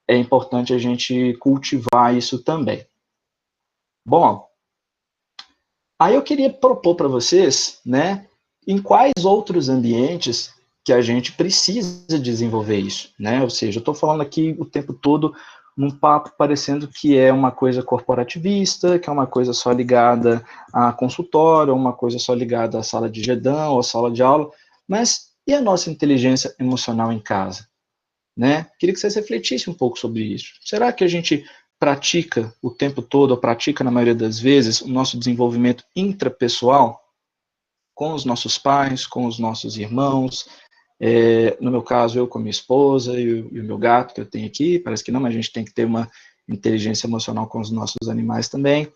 é importante a gente cultivar isso também. Bom, aí eu queria propor para vocês, né, em quais outros ambientes que a gente precisa desenvolver isso, né? Ou seja, eu estou falando aqui o tempo todo num papo parecendo que é uma coisa corporativista, que é uma coisa só ligada a consultório, uma coisa só ligada à sala de GEDAM ou à sala de aula, mas e a nossa inteligência emocional em casa? Né? Queria que vocês refletissem um pouco sobre isso. Será que a gente pratica o tempo todo, ou pratica na maioria das vezes, o nosso desenvolvimento intrapessoal com os nossos pais, com os nossos irmãos, no meu caso, eu com a minha esposa e o meu gato que eu tenho aqui, parece que não, mas a gente tem que ter uma inteligência emocional com os nossos animais também,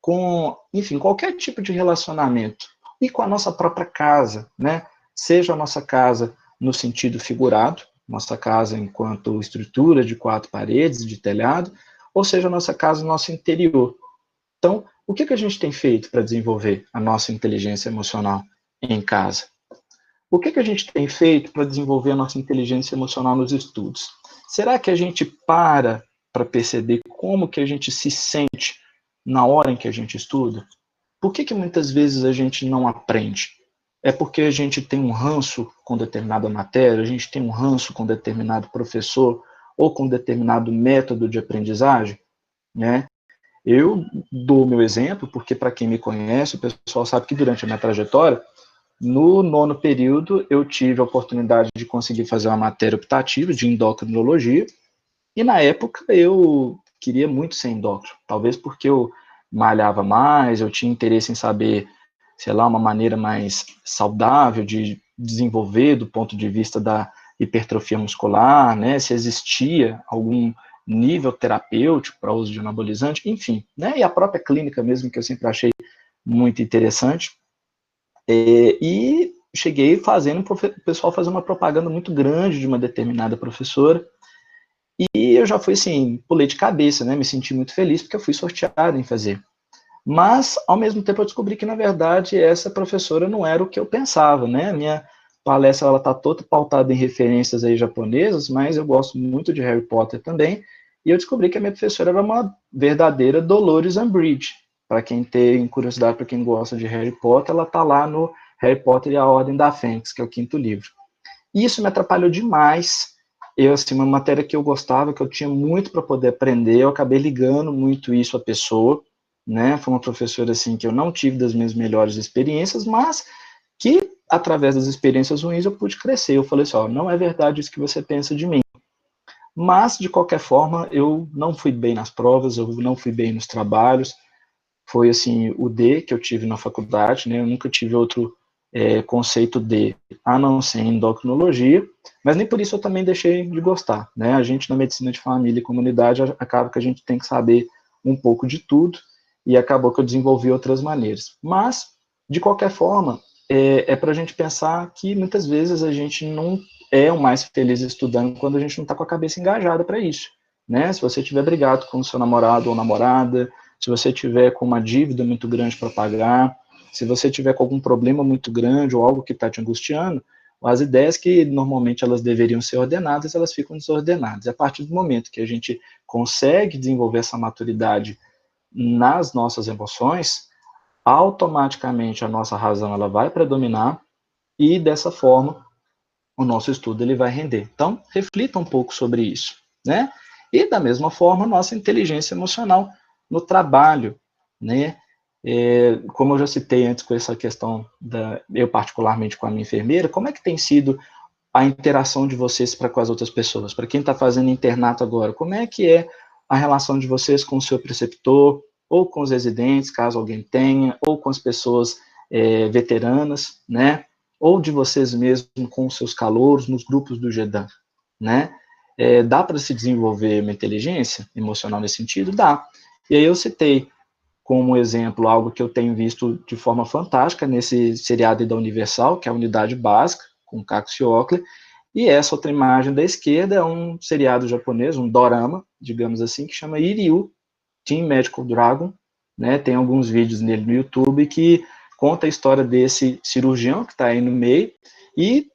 com, enfim, qualquer tipo de relacionamento, e com a nossa própria casa, né? Seja a nossa casa no sentido figurado, nossa casa enquanto estrutura de 4 paredes, de telhado, ou seja, a nossa casa, nosso interior. Então, o que a gente tem feito para desenvolver a nossa inteligência emocional em casa? O que a gente tem feito para desenvolver a nossa inteligência emocional nos estudos? Será que a gente para perceber como que a gente se sente na hora em que a gente estuda? Por que muitas vezes a gente não aprende? É porque a gente tem um ranço com determinada matéria, a gente tem um ranço com determinado professor ou com determinado método de aprendizagem, né? Eu dou meu exemplo, porque para quem me conhece, o pessoal sabe que durante a minha trajetória, no 9º período, eu tive a oportunidade de conseguir fazer uma matéria optativa de endocrinologia, e na época eu queria muito ser endócrino, talvez porque eu malhava mais, eu tinha interesse em saber, sei lá, uma maneira mais saudável de desenvolver do ponto de vista da hipertrofia muscular, né, se existia algum nível terapêutico para uso de anabolizante, enfim, né, e a própria clínica mesmo, que eu sempre achei muito interessante, e cheguei fazendo o pessoal fazer uma propaganda muito grande de uma determinada professora, e eu já fui assim, pulei de cabeça, né, me senti muito feliz porque eu fui sorteado em fazer. Mas, ao mesmo tempo, eu descobri que, na verdade, essa professora não era o que eu pensava, né? A minha palestra, ela está toda pautada em referências aí japonesas, mas eu gosto muito de Harry Potter também, e eu descobri que a minha professora era uma verdadeira Dolores Umbridge. Para quem tem curiosidade, para quem gosta de Harry Potter, ela está lá no Harry Potter e a Ordem da Fênix, que é o 5º livro. E isso me atrapalhou demais. Eu, assim, uma matéria que eu gostava, que eu tinha muito para poder aprender, eu acabei ligando muito isso à pessoa, né? Foi uma professora assim que eu não tive das minhas melhores experiências, mas que através das experiências ruins eu pude crescer. Eu falei assim, ó, não é verdade isso que você pensa de mim. Mas de qualquer forma, eu não fui bem nas provas, eu não fui bem nos trabalhos. Foi assim o D que eu tive na faculdade, né? Eu nunca tive outro conceito D, a não ser endocrinologia, mas nem por isso eu também deixei de gostar, né? A gente na medicina de família e comunidade acaba que a gente tem que saber um pouco de tudo, e acabou que eu desenvolvi outras maneiras. Mas, de qualquer forma, é para a gente pensar que muitas vezes a gente não é o mais feliz estudando quando a gente não está com a cabeça engajada para isso, né? Se você tiver brigado com o seu namorado ou namorada, se você tiver com uma dívida muito grande para pagar, se você tiver com algum problema muito grande ou algo que está te angustiando, as ideias que normalmente elas deveriam ser ordenadas, elas ficam desordenadas. E a partir do momento que a gente consegue desenvolver essa maturidade nas nossas emoções, automaticamente a nossa razão ela vai predominar e dessa forma o nosso estudo ele vai render. Então, reflita um pouco sobre isso, né? E da mesma forma, nossa inteligência emocional no trabalho, né? Como eu já citei antes com essa questão eu particularmente com a minha enfermeira, como é que tem sido a interação de vocês para com as outras pessoas? Para quem está fazendo internato agora, como é que é a relação de vocês com o seu preceptor, ou com os residentes, caso alguém tenha, ou com as pessoas veteranas, né? Ou de vocês mesmos com os seus calouros, nos grupos do GEDAN, né? Dá para se desenvolver uma inteligência emocional nesse sentido? Dá. E aí eu citei como exemplo algo que eu tenho visto de forma fantástica nesse seriado da Universal, que é a Unidade Básica, com Kaku Shiokler, e essa outra imagem da esquerda é um seriado japonês, um dorama, digamos assim, que chama Iryu Team Medical Dragon, né? Tem alguns vídeos nele no YouTube que conta a história desse cirurgião que está aí no meio e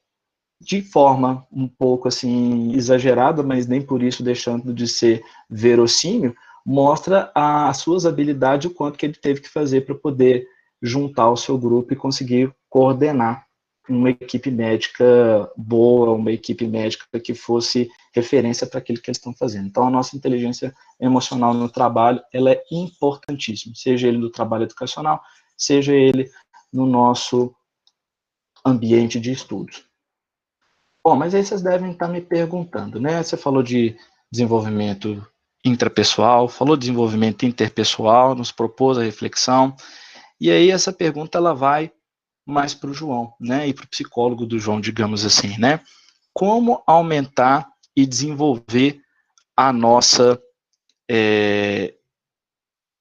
de forma um pouco assim exagerada, mas nem por isso deixando de ser verossímil, mostra as suas habilidades, o quanto que ele teve que fazer para poder juntar o seu grupo e conseguir coordenar uma equipe médica boa, uma equipe médica que fosse referência para aquilo que eles estão fazendo. Então, a nossa inteligência emocional no trabalho, ela é importantíssima, seja ele no trabalho educacional, seja ele no nosso ambiente de estudos. Bom, mas aí vocês devem estar me perguntando, né? Você falou de desenvolvimento intrapessoal, falou de desenvolvimento interpessoal, nos propôs a reflexão, e aí essa pergunta ela vai mais para o João, né? E para o psicólogo do João, digamos assim, né? Como aumentar e desenvolver a nossa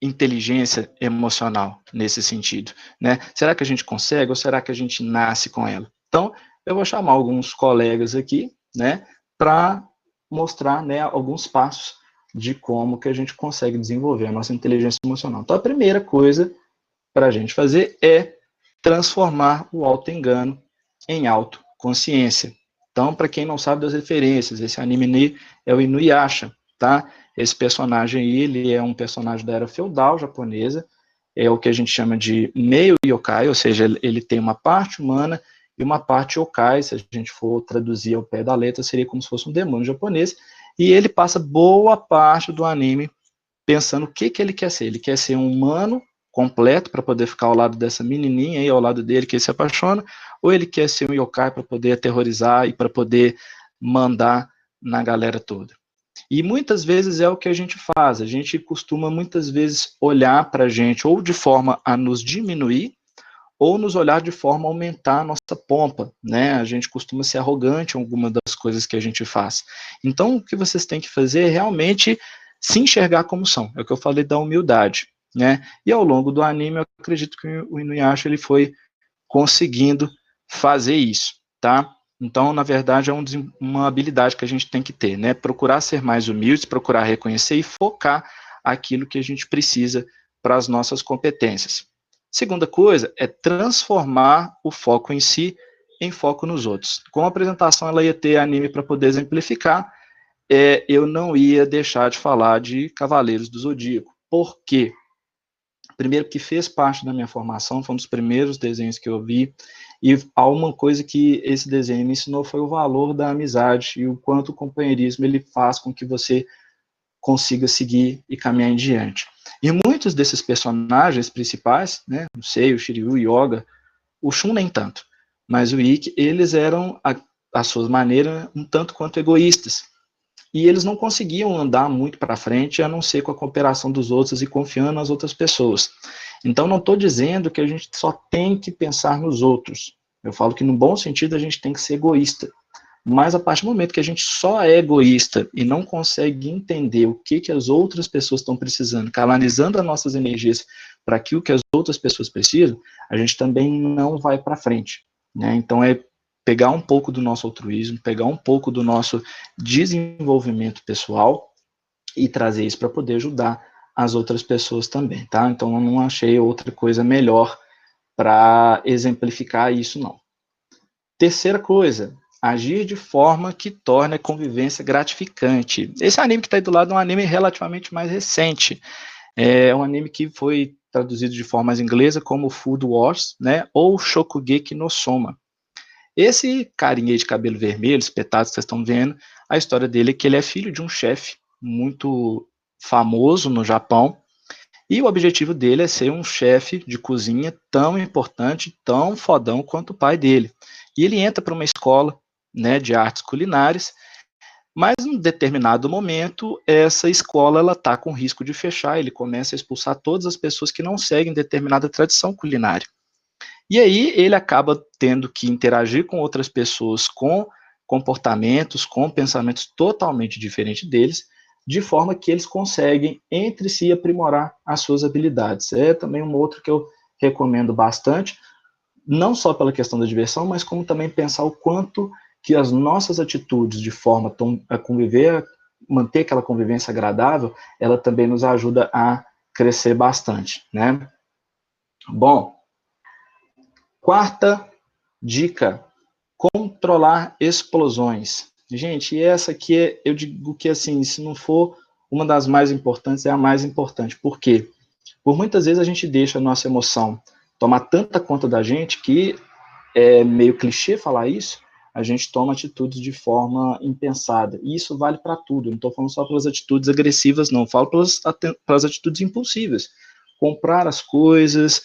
inteligência emocional nesse sentido, né? Será que a gente consegue ou será que a gente nasce com ela? Então, eu vou chamar alguns colegas aqui, né, para mostrar, né, alguns passos de como que a gente consegue desenvolver a nossa inteligência emocional. Então, a primeira coisa para a gente fazer é transformar o auto-engano em autoconsciência. Então, para quem não sabe das referências, esse anime é o Inuyasha, tá? Esse personagem aí, ele é um personagem da era feudal japonesa, é o que a gente chama de meio yokai, ou seja, ele tem uma parte humana e uma parte yokai, se a gente for traduzir ao pé da letra, seria como se fosse um demônio japonês, e ele passa boa parte do anime pensando o que ele quer ser. Ele quer ser um humano completo para poder ficar ao lado dessa menininha aí, ao lado dele, que ele se apaixona, ou ele quer ser um yokai para poder aterrorizar e para poder mandar na galera toda. E muitas vezes é o que a gente faz, a gente costuma muitas vezes olhar para a gente ou de forma a nos diminuir, ou nos olhar de forma a aumentar a nossa pompa, né? A gente costuma ser arrogante em alguma das coisas que a gente faz. Então, o que vocês têm que fazer é realmente se enxergar como são. É o que eu falei da humildade, né? E ao longo do anime, eu acredito que o Inuyasha ele foi conseguindo fazer isso, tá? Então, na verdade, é uma habilidade que a gente tem que ter, né? Procurar ser mais humilde, procurar reconhecer e focar aquilo que a gente precisa para as nossas competências. Segunda coisa é transformar o foco em si em foco nos outros. Com a apresentação, ela ia ter anime para poder exemplificar, eu não ia deixar de falar de Cavaleiros do Zodíaco. Por quê? Primeiro que fez parte da minha formação, foi um dos primeiros desenhos que eu vi, e há uma coisa que esse desenho me ensinou foi o valor da amizade e o quanto o companheirismo ele faz com que você consiga seguir e caminhar em diante. E muitos desses personagens principais, né, o Sei, o Shiryu, o Yoga, o Shun nem tanto, mas o Ikki, eles eram, à sua maneira, um tanto quanto egoístas. E eles não conseguiam andar muito para frente, a não ser com a cooperação dos outros e confiando nas outras pessoas. Então, não estou dizendo que a gente só tem que pensar nos outros. Eu falo que, no bom sentido, a gente tem que ser egoísta. Mas, a partir do momento que a gente só é egoísta e não consegue entender o que as outras pessoas estão precisando, canalizando as nossas energias para aquilo que as outras pessoas precisam, a gente também não vai para frente, né? Então, é pegar um pouco do nosso altruísmo, pegar um pouco do nosso desenvolvimento pessoal e trazer isso para poder ajudar as outras pessoas também, tá? Então, eu não achei outra coisa melhor para exemplificar isso, não. Terceira coisa, agir de forma que torne a convivência gratificante. Esse anime que está aí do lado é um anime relativamente mais recente. É um anime que foi traduzido de forma mais inglesa como Food Wars, né? Ou Shokugeki no Soma. Esse carinha aí de cabelo vermelho, espetado, que vocês estão vendo, a história dele é que ele é filho de um chefe muito famoso no Japão, e o objetivo dele é ser um chefe de cozinha tão importante, tão fodão quanto o pai dele. E ele entra para uma escola, né, de artes culinárias, mas em determinado momento, essa escola ela está com risco de fechar, ele começa a expulsar todas as pessoas que não seguem determinada tradição culinária. E aí ele acaba tendo que interagir com outras pessoas com comportamentos, com pensamentos totalmente diferentes deles, de forma que eles conseguem entre si aprimorar as suas habilidades. É também um outro que eu recomendo bastante, não só pela questão da diversão, mas como também pensar o quanto que as nossas atitudes de forma a conviver, manter aquela convivência agradável, ela também nos ajuda a crescer bastante, né? Bom, quarta dica, controlar explosões. Gente, essa aqui, eu digo que assim, se não for uma das mais importantes, é a mais importante. Por quê? Por muitas vezes a gente deixa a nossa emoção tomar tanta conta da gente que é meio clichê falar isso, a gente toma atitudes de forma impensada. E isso vale para tudo, não estou falando só pelas atitudes agressivas, não, falo pelas atitudes impulsivas. Comprar as coisas,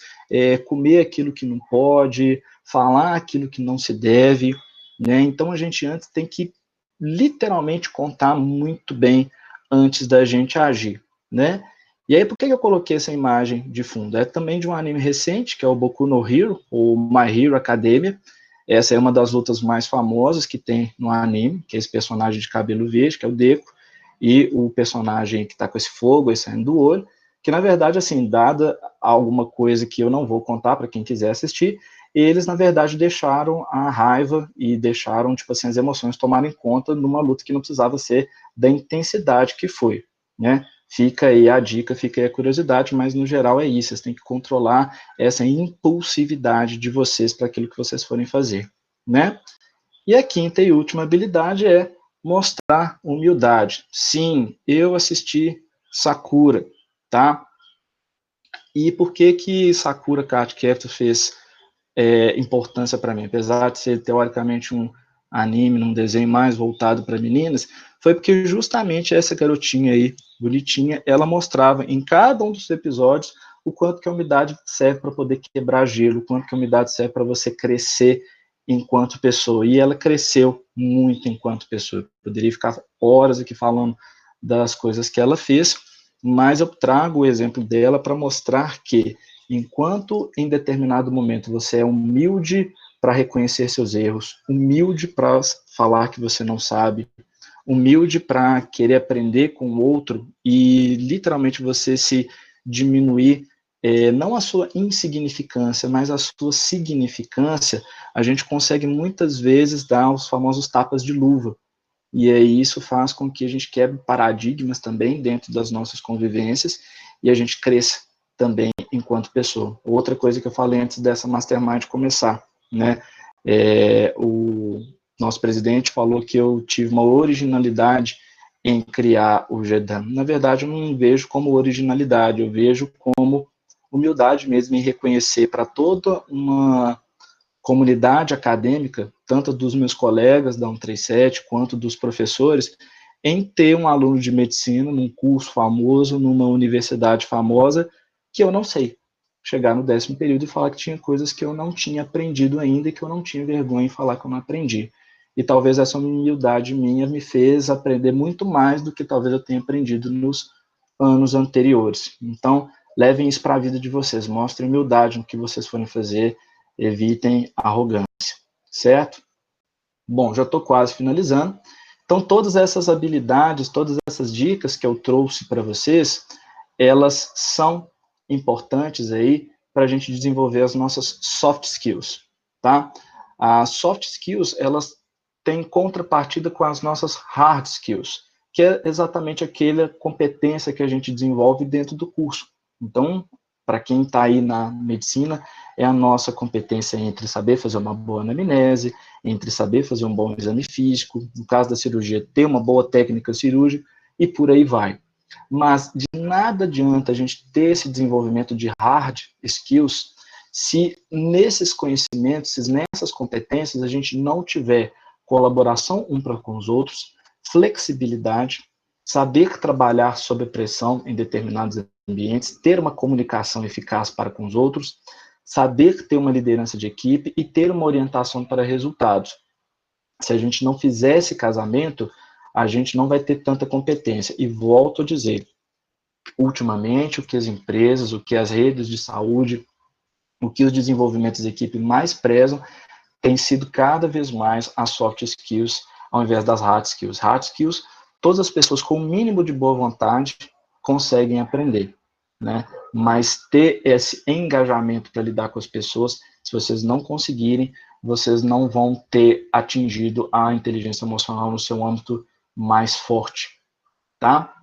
comer aquilo que não pode, falar aquilo que não se deve, né? Então a gente antes tem que literalmente contar muito bem antes da gente agir, né? E aí, por que eu coloquei essa imagem de fundo? É também de um anime recente, que é o Boku no Hero, ou My Hero Academia. Essa é uma das lutas mais famosas que tem no anime, que é esse personagem de cabelo verde, que é o Deku, e o personagem que está com esse fogo aí saindo do olho, que na verdade, assim, dada alguma coisa que eu não vou contar para quem quiser assistir, eles, na verdade, deixaram a raiva e deixaram, tipo assim, as emoções tomarem conta numa luta que não precisava ser da intensidade que foi, né? Fica aí a dica, fica aí a curiosidade, mas no geral é isso, vocês têm que controlar essa impulsividade de vocês para aquilo que vocês forem fazer, né? E a quinta e última habilidade é mostrar humildade. Sim, eu assisti Sakura, tá? E por que Sakura Card Captor fez importância para mim? Apesar de ser teoricamente um anime, um desenho mais voltado para meninas, foi porque justamente essa garotinha aí, bonitinha, ela mostrava em cada um dos episódios o quanto que a umidade serve para poder quebrar gelo, o quanto que a umidade serve para você crescer enquanto pessoa. E ela cresceu muito enquanto pessoa. Eu poderia ficar horas aqui falando das coisas que ela fez, mas eu trago o exemplo dela para mostrar que, enquanto em determinado momento você é humilde para reconhecer seus erros, humilde para falar que você não sabe, humilde para querer aprender com o outro e literalmente você se diminuir, não a sua insignificância, mas a sua significância, a gente consegue muitas vezes dar os famosos tapas de luva. E aí isso faz com que a gente quebre paradigmas também dentro das nossas convivências e a gente cresça também enquanto pessoa. Outra coisa que eu falei antes dessa Mastermind começar, né? O nosso presidente falou que eu tive uma originalidade em criar o GEDAM. Na verdade, eu não vejo como originalidade, eu vejo como humildade mesmo em reconhecer para toda uma comunidade acadêmica, tanto dos meus colegas da 137, quanto dos professores, em ter um aluno de medicina num curso famoso, numa universidade famosa, que eu não sei. Chegar no 10º período e falar que tinha coisas que eu não tinha aprendido ainda e que eu não tinha vergonha em falar que eu não aprendi. E talvez essa humildade minha me fez aprender muito mais do que talvez eu tenha aprendido nos anos anteriores. Então, levem isso para a vida de vocês, mostrem humildade no que vocês forem fazer, evitem arrogância, certo? Bom, já estou quase finalizando. Então, todas essas habilidades, todas essas dicas que eu trouxe para vocês, elas são importantes aí para a gente desenvolver as nossas soft skills, tá? As soft skills, elas têm contrapartida com as nossas hard skills, que é exatamente aquela competência que a gente desenvolve dentro do curso. Então, para quem está aí na medicina, é a nossa competência entre saber fazer uma boa anamnese, entre saber fazer um bom exame físico, no caso da cirurgia, ter uma boa técnica cirúrgica, e por aí vai. Mas de nada adianta a gente ter esse desenvolvimento de hard skills se nesses conhecimentos, se nessas competências a gente não tiver colaboração um para com os outros, flexibilidade, saber trabalhar sob pressão em determinados ambientes, ter uma comunicação eficaz para com os outros, saber ter uma liderança de equipe e ter uma orientação para resultados. Se a gente não fizer esse casamento, a gente não vai ter tanta competência. E volto a dizer, ultimamente, o que as empresas, o que as redes de saúde, o que os desenvolvimentos de equipe mais prezam, tem sido cada vez mais as soft skills, ao invés das hard skills. Hard skills, todas as pessoas com o mínimo de boa vontade conseguem aprender, né? Mas ter esse engajamento para lidar com as pessoas, se vocês não conseguirem, vocês não vão ter atingido a inteligência emocional no seu âmbito mais forte, tá?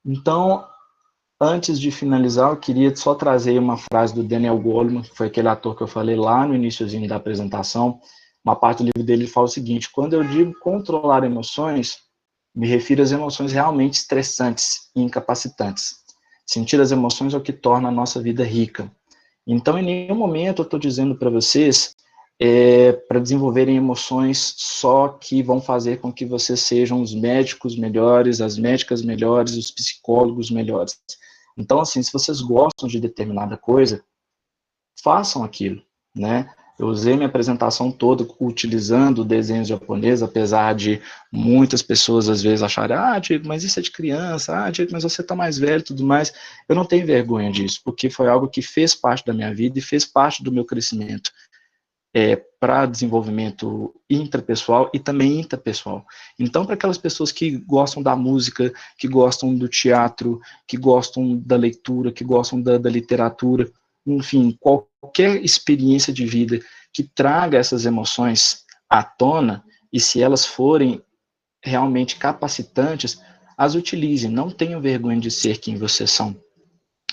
Então, antes de finalizar, eu queria só trazer uma frase do Daniel Goleman, que foi aquele ator que eu falei lá no iniciozinho da apresentação. Uma parte do livro dele fala o seguinte: quando eu digo controlar emoções, me refiro às emoções realmente estressantes e incapacitantes. Sentir as emoções é o que torna a nossa vida rica. Então, em nenhum momento eu estou dizendo para vocês para desenvolverem emoções só que vão fazer com que vocês sejam os médicos melhores, as médicas melhores, os psicólogos melhores. Então, assim, se vocês gostam de determinada coisa, façam aquilo, né? Eu usei minha apresentação toda utilizando desenhos japoneses, apesar de muitas pessoas às vezes acharem, Diego, mas isso é de criança, Diego, mas você está mais velho e tudo mais. Eu não tenho vergonha disso, porque foi algo que fez parte da minha vida e fez parte do meu crescimento para desenvolvimento intrapessoal e também interpessoal. Então, para aquelas pessoas que gostam da música, que gostam do teatro, que gostam da leitura, que gostam da literatura, enfim, qualquer experiência de vida que traga essas emoções à tona, e se elas forem realmente capacitantes, as utilize. Não tenham vergonha de ser quem vocês são.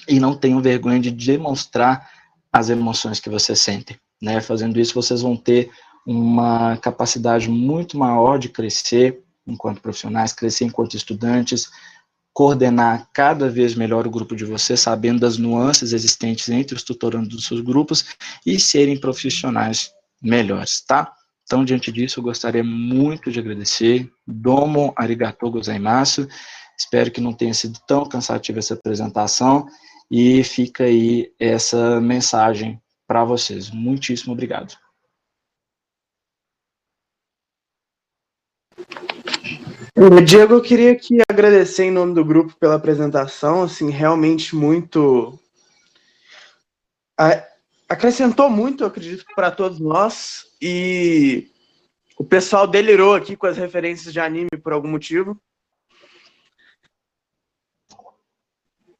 E não tenham vergonha de demonstrar as emoções que vocês sentem. Né? Fazendo isso, vocês vão ter uma capacidade muito maior de crescer enquanto profissionais, crescer enquanto estudantes, coordenar cada vez melhor o grupo de vocês, sabendo das nuances existentes entre os tutorandos dos seus grupos e serem profissionais melhores, tá? Então, diante disso, eu gostaria muito de agradecer. Domo arigatou gozaimasu. Espero que não tenha sido tão cansativa essa apresentação e fica aí essa mensagem para vocês. Muitíssimo obrigado. Diego, eu queria aqui agradecer em nome do grupo pela apresentação, assim, realmente muito... acrescentou muito, eu acredito, para todos nós, e o pessoal delirou aqui com as referências de anime por algum motivo.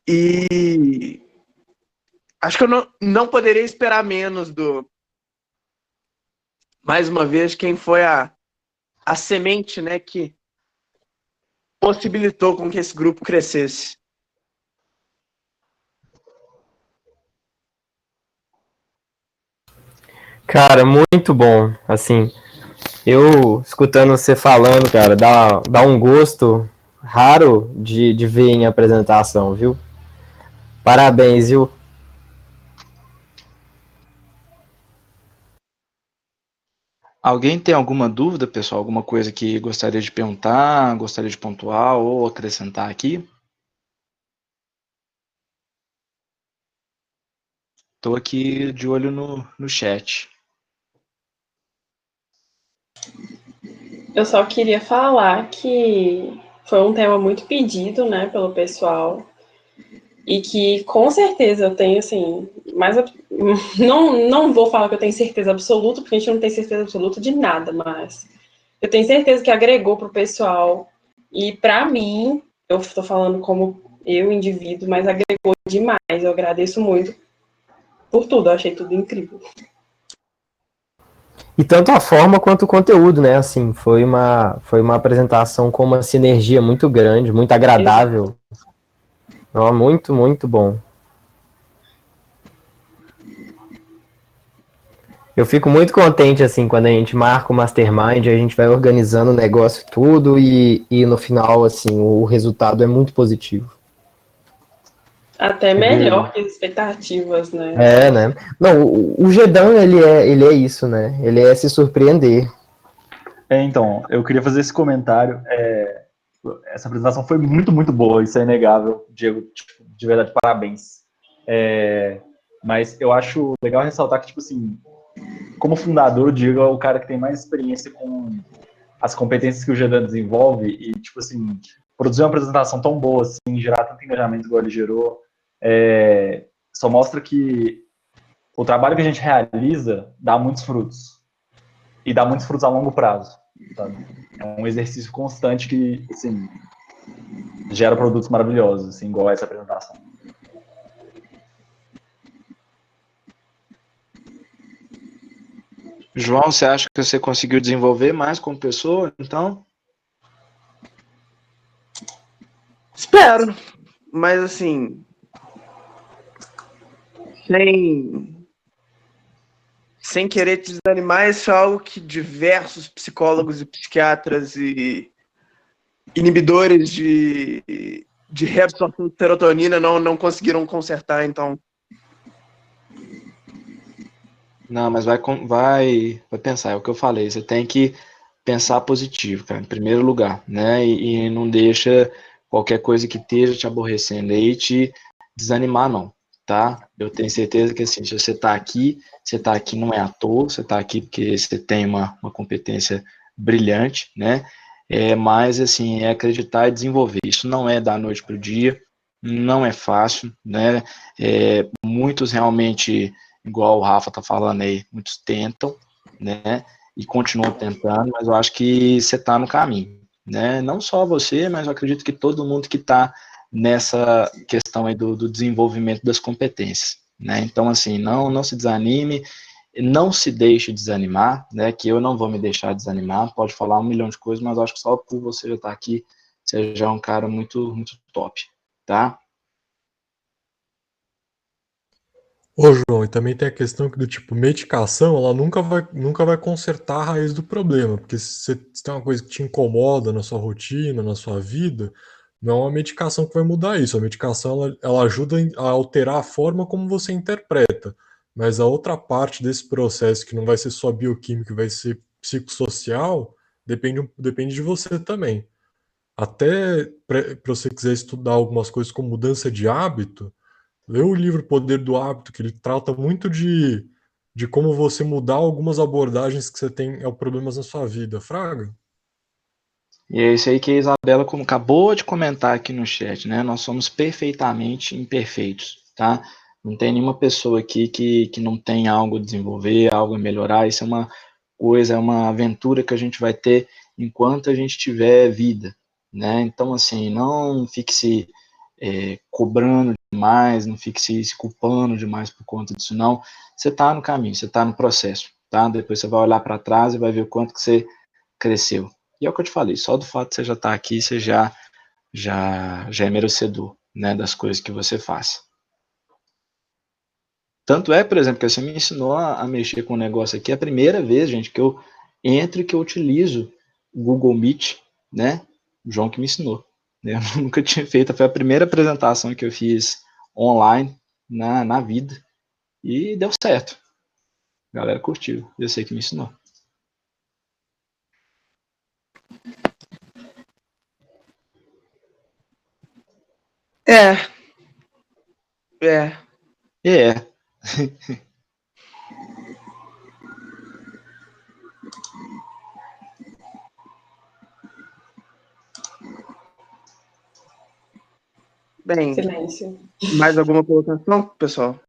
E acho que eu não poderia esperar menos mais uma vez, quem foi a semente, né, que possibilitou com que esse grupo crescesse. Cara, muito bom. Assim, eu escutando você falando, cara, dá um gosto raro de ver em apresentação, viu? Parabéns, viu? Alguém tem alguma dúvida, pessoal? Alguma coisa que gostaria de perguntar, gostaria de pontuar ou acrescentar aqui? Estou aqui de olho no chat. Eu só queria falar que foi um tema muito pedido, né, pelo pessoal, e que com certeza eu tenho, assim, não vou falar que eu tenho certeza absoluta, porque a gente não tem certeza absoluta de nada, mas eu tenho certeza que agregou para o pessoal, e para mim, eu estou falando como eu, indivíduo, mas agregou demais. Eu agradeço muito por tudo, eu achei tudo incrível. E tanto a forma quanto o conteúdo, né? Assim, foi uma apresentação com uma sinergia muito grande, muito agradável. Ó, muito, muito bom. Eu fico muito contente, assim, quando a gente marca o Mastermind, a gente vai organizando o negócio tudo e no final, assim, o resultado é muito positivo. Até melhor que as expectativas, né? É, né? Não, o Gedan, ele é isso, né? Ele é se surpreender. Então, eu queria fazer esse comentário. Essa apresentação foi muito, muito boa, isso é inegável. Diego, tipo, de verdade, parabéns. Mas eu acho legal ressaltar que, tipo assim, como fundador, o Diego é o cara que tem mais experiência com as competências que o Gedan desenvolve e, tipo assim, produzir uma apresentação tão boa, assim, gerar tanto engajamento igual ele gerou, só mostra que o trabalho que a gente realiza dá muitos frutos. E dá muitos frutos a longo prazo. Sabe? É um exercício constante que, assim, gera produtos maravilhosos, assim, igual essa apresentação. João, você acha que você conseguiu desenvolver mais como pessoa, então? Espero, mas assim, sem querer te desanimar, isso é algo que diversos psicólogos e psiquiatras e inibidores de reabsorção de serotonina não conseguiram consertar, então. Não, mas vai pensar, é o que eu falei, você tem que pensar positivo, cara, em primeiro lugar, né, e não deixa qualquer coisa que esteja te aborrecendo aí te desanimar, não, tá? Eu tenho certeza que, assim, se você tá aqui não é à toa, você tá aqui porque você tem uma competência brilhante, né, mas, assim, é acreditar e desenvolver, isso não é da noite pro dia, não é fácil, né, muitos realmente, igual o Rafa tá falando aí, muitos tentam, né, e continuam tentando, mas eu acho que você tá no caminho, né, não só você, mas eu acredito que todo mundo que tá nessa questão aí do desenvolvimento das competências, né? Então, assim, não se desanime, não se deixe desanimar, né? Que eu não vou me deixar desanimar. Pode falar 1 milhão de coisas, mas acho que só por você já estar aqui, você já é um cara muito, muito top, tá? Ô, João, e também tem a questão que do tipo, medicação, ela nunca vai consertar a raiz do problema, porque se tem uma coisa que te incomoda na sua rotina, na sua vida, não é uma medicação que vai mudar isso. A medicação, ela ajuda a alterar a forma como você interpreta, mas a outra parte desse processo, que não vai ser só bioquímico, vai ser psicossocial, depende de você também. Até para você quiser estudar algumas coisas como mudança de hábito, lê o livro Poder do Hábito, que ele trata muito de como você mudar algumas abordagens que você tem problemas na sua vida, Fraga. E é isso aí que a Isabela acabou de comentar aqui no chat, né? Nós somos perfeitamente imperfeitos, tá? Não tem nenhuma pessoa aqui que não tem algo a desenvolver, algo a melhorar. Isso é uma coisa, é uma aventura que a gente vai ter enquanto a gente tiver vida, né? Então, assim, não fique se cobrando demais, não fique se culpando demais por conta disso, não. Você está no caminho, você está no processo, tá? Depois você vai olhar para trás e vai ver o quanto que você cresceu. E é o que eu te falei, só do fato de você já estar aqui, você já é merecedor, né, das coisas que você faz. Tanto é, por exemplo, que você me ensinou a mexer com o negócio aqui, é a primeira vez, gente, que eu entro e que eu utilizo o Google Meet, né, o João que me ensinou. Né? Eu nunca tinha feito, foi a primeira apresentação que eu fiz online na vida, e deu certo. A galera curtiu, eu sei que me ensinou. É. É. É. Bem, Silêncio. mais alguma colocação, pessoal?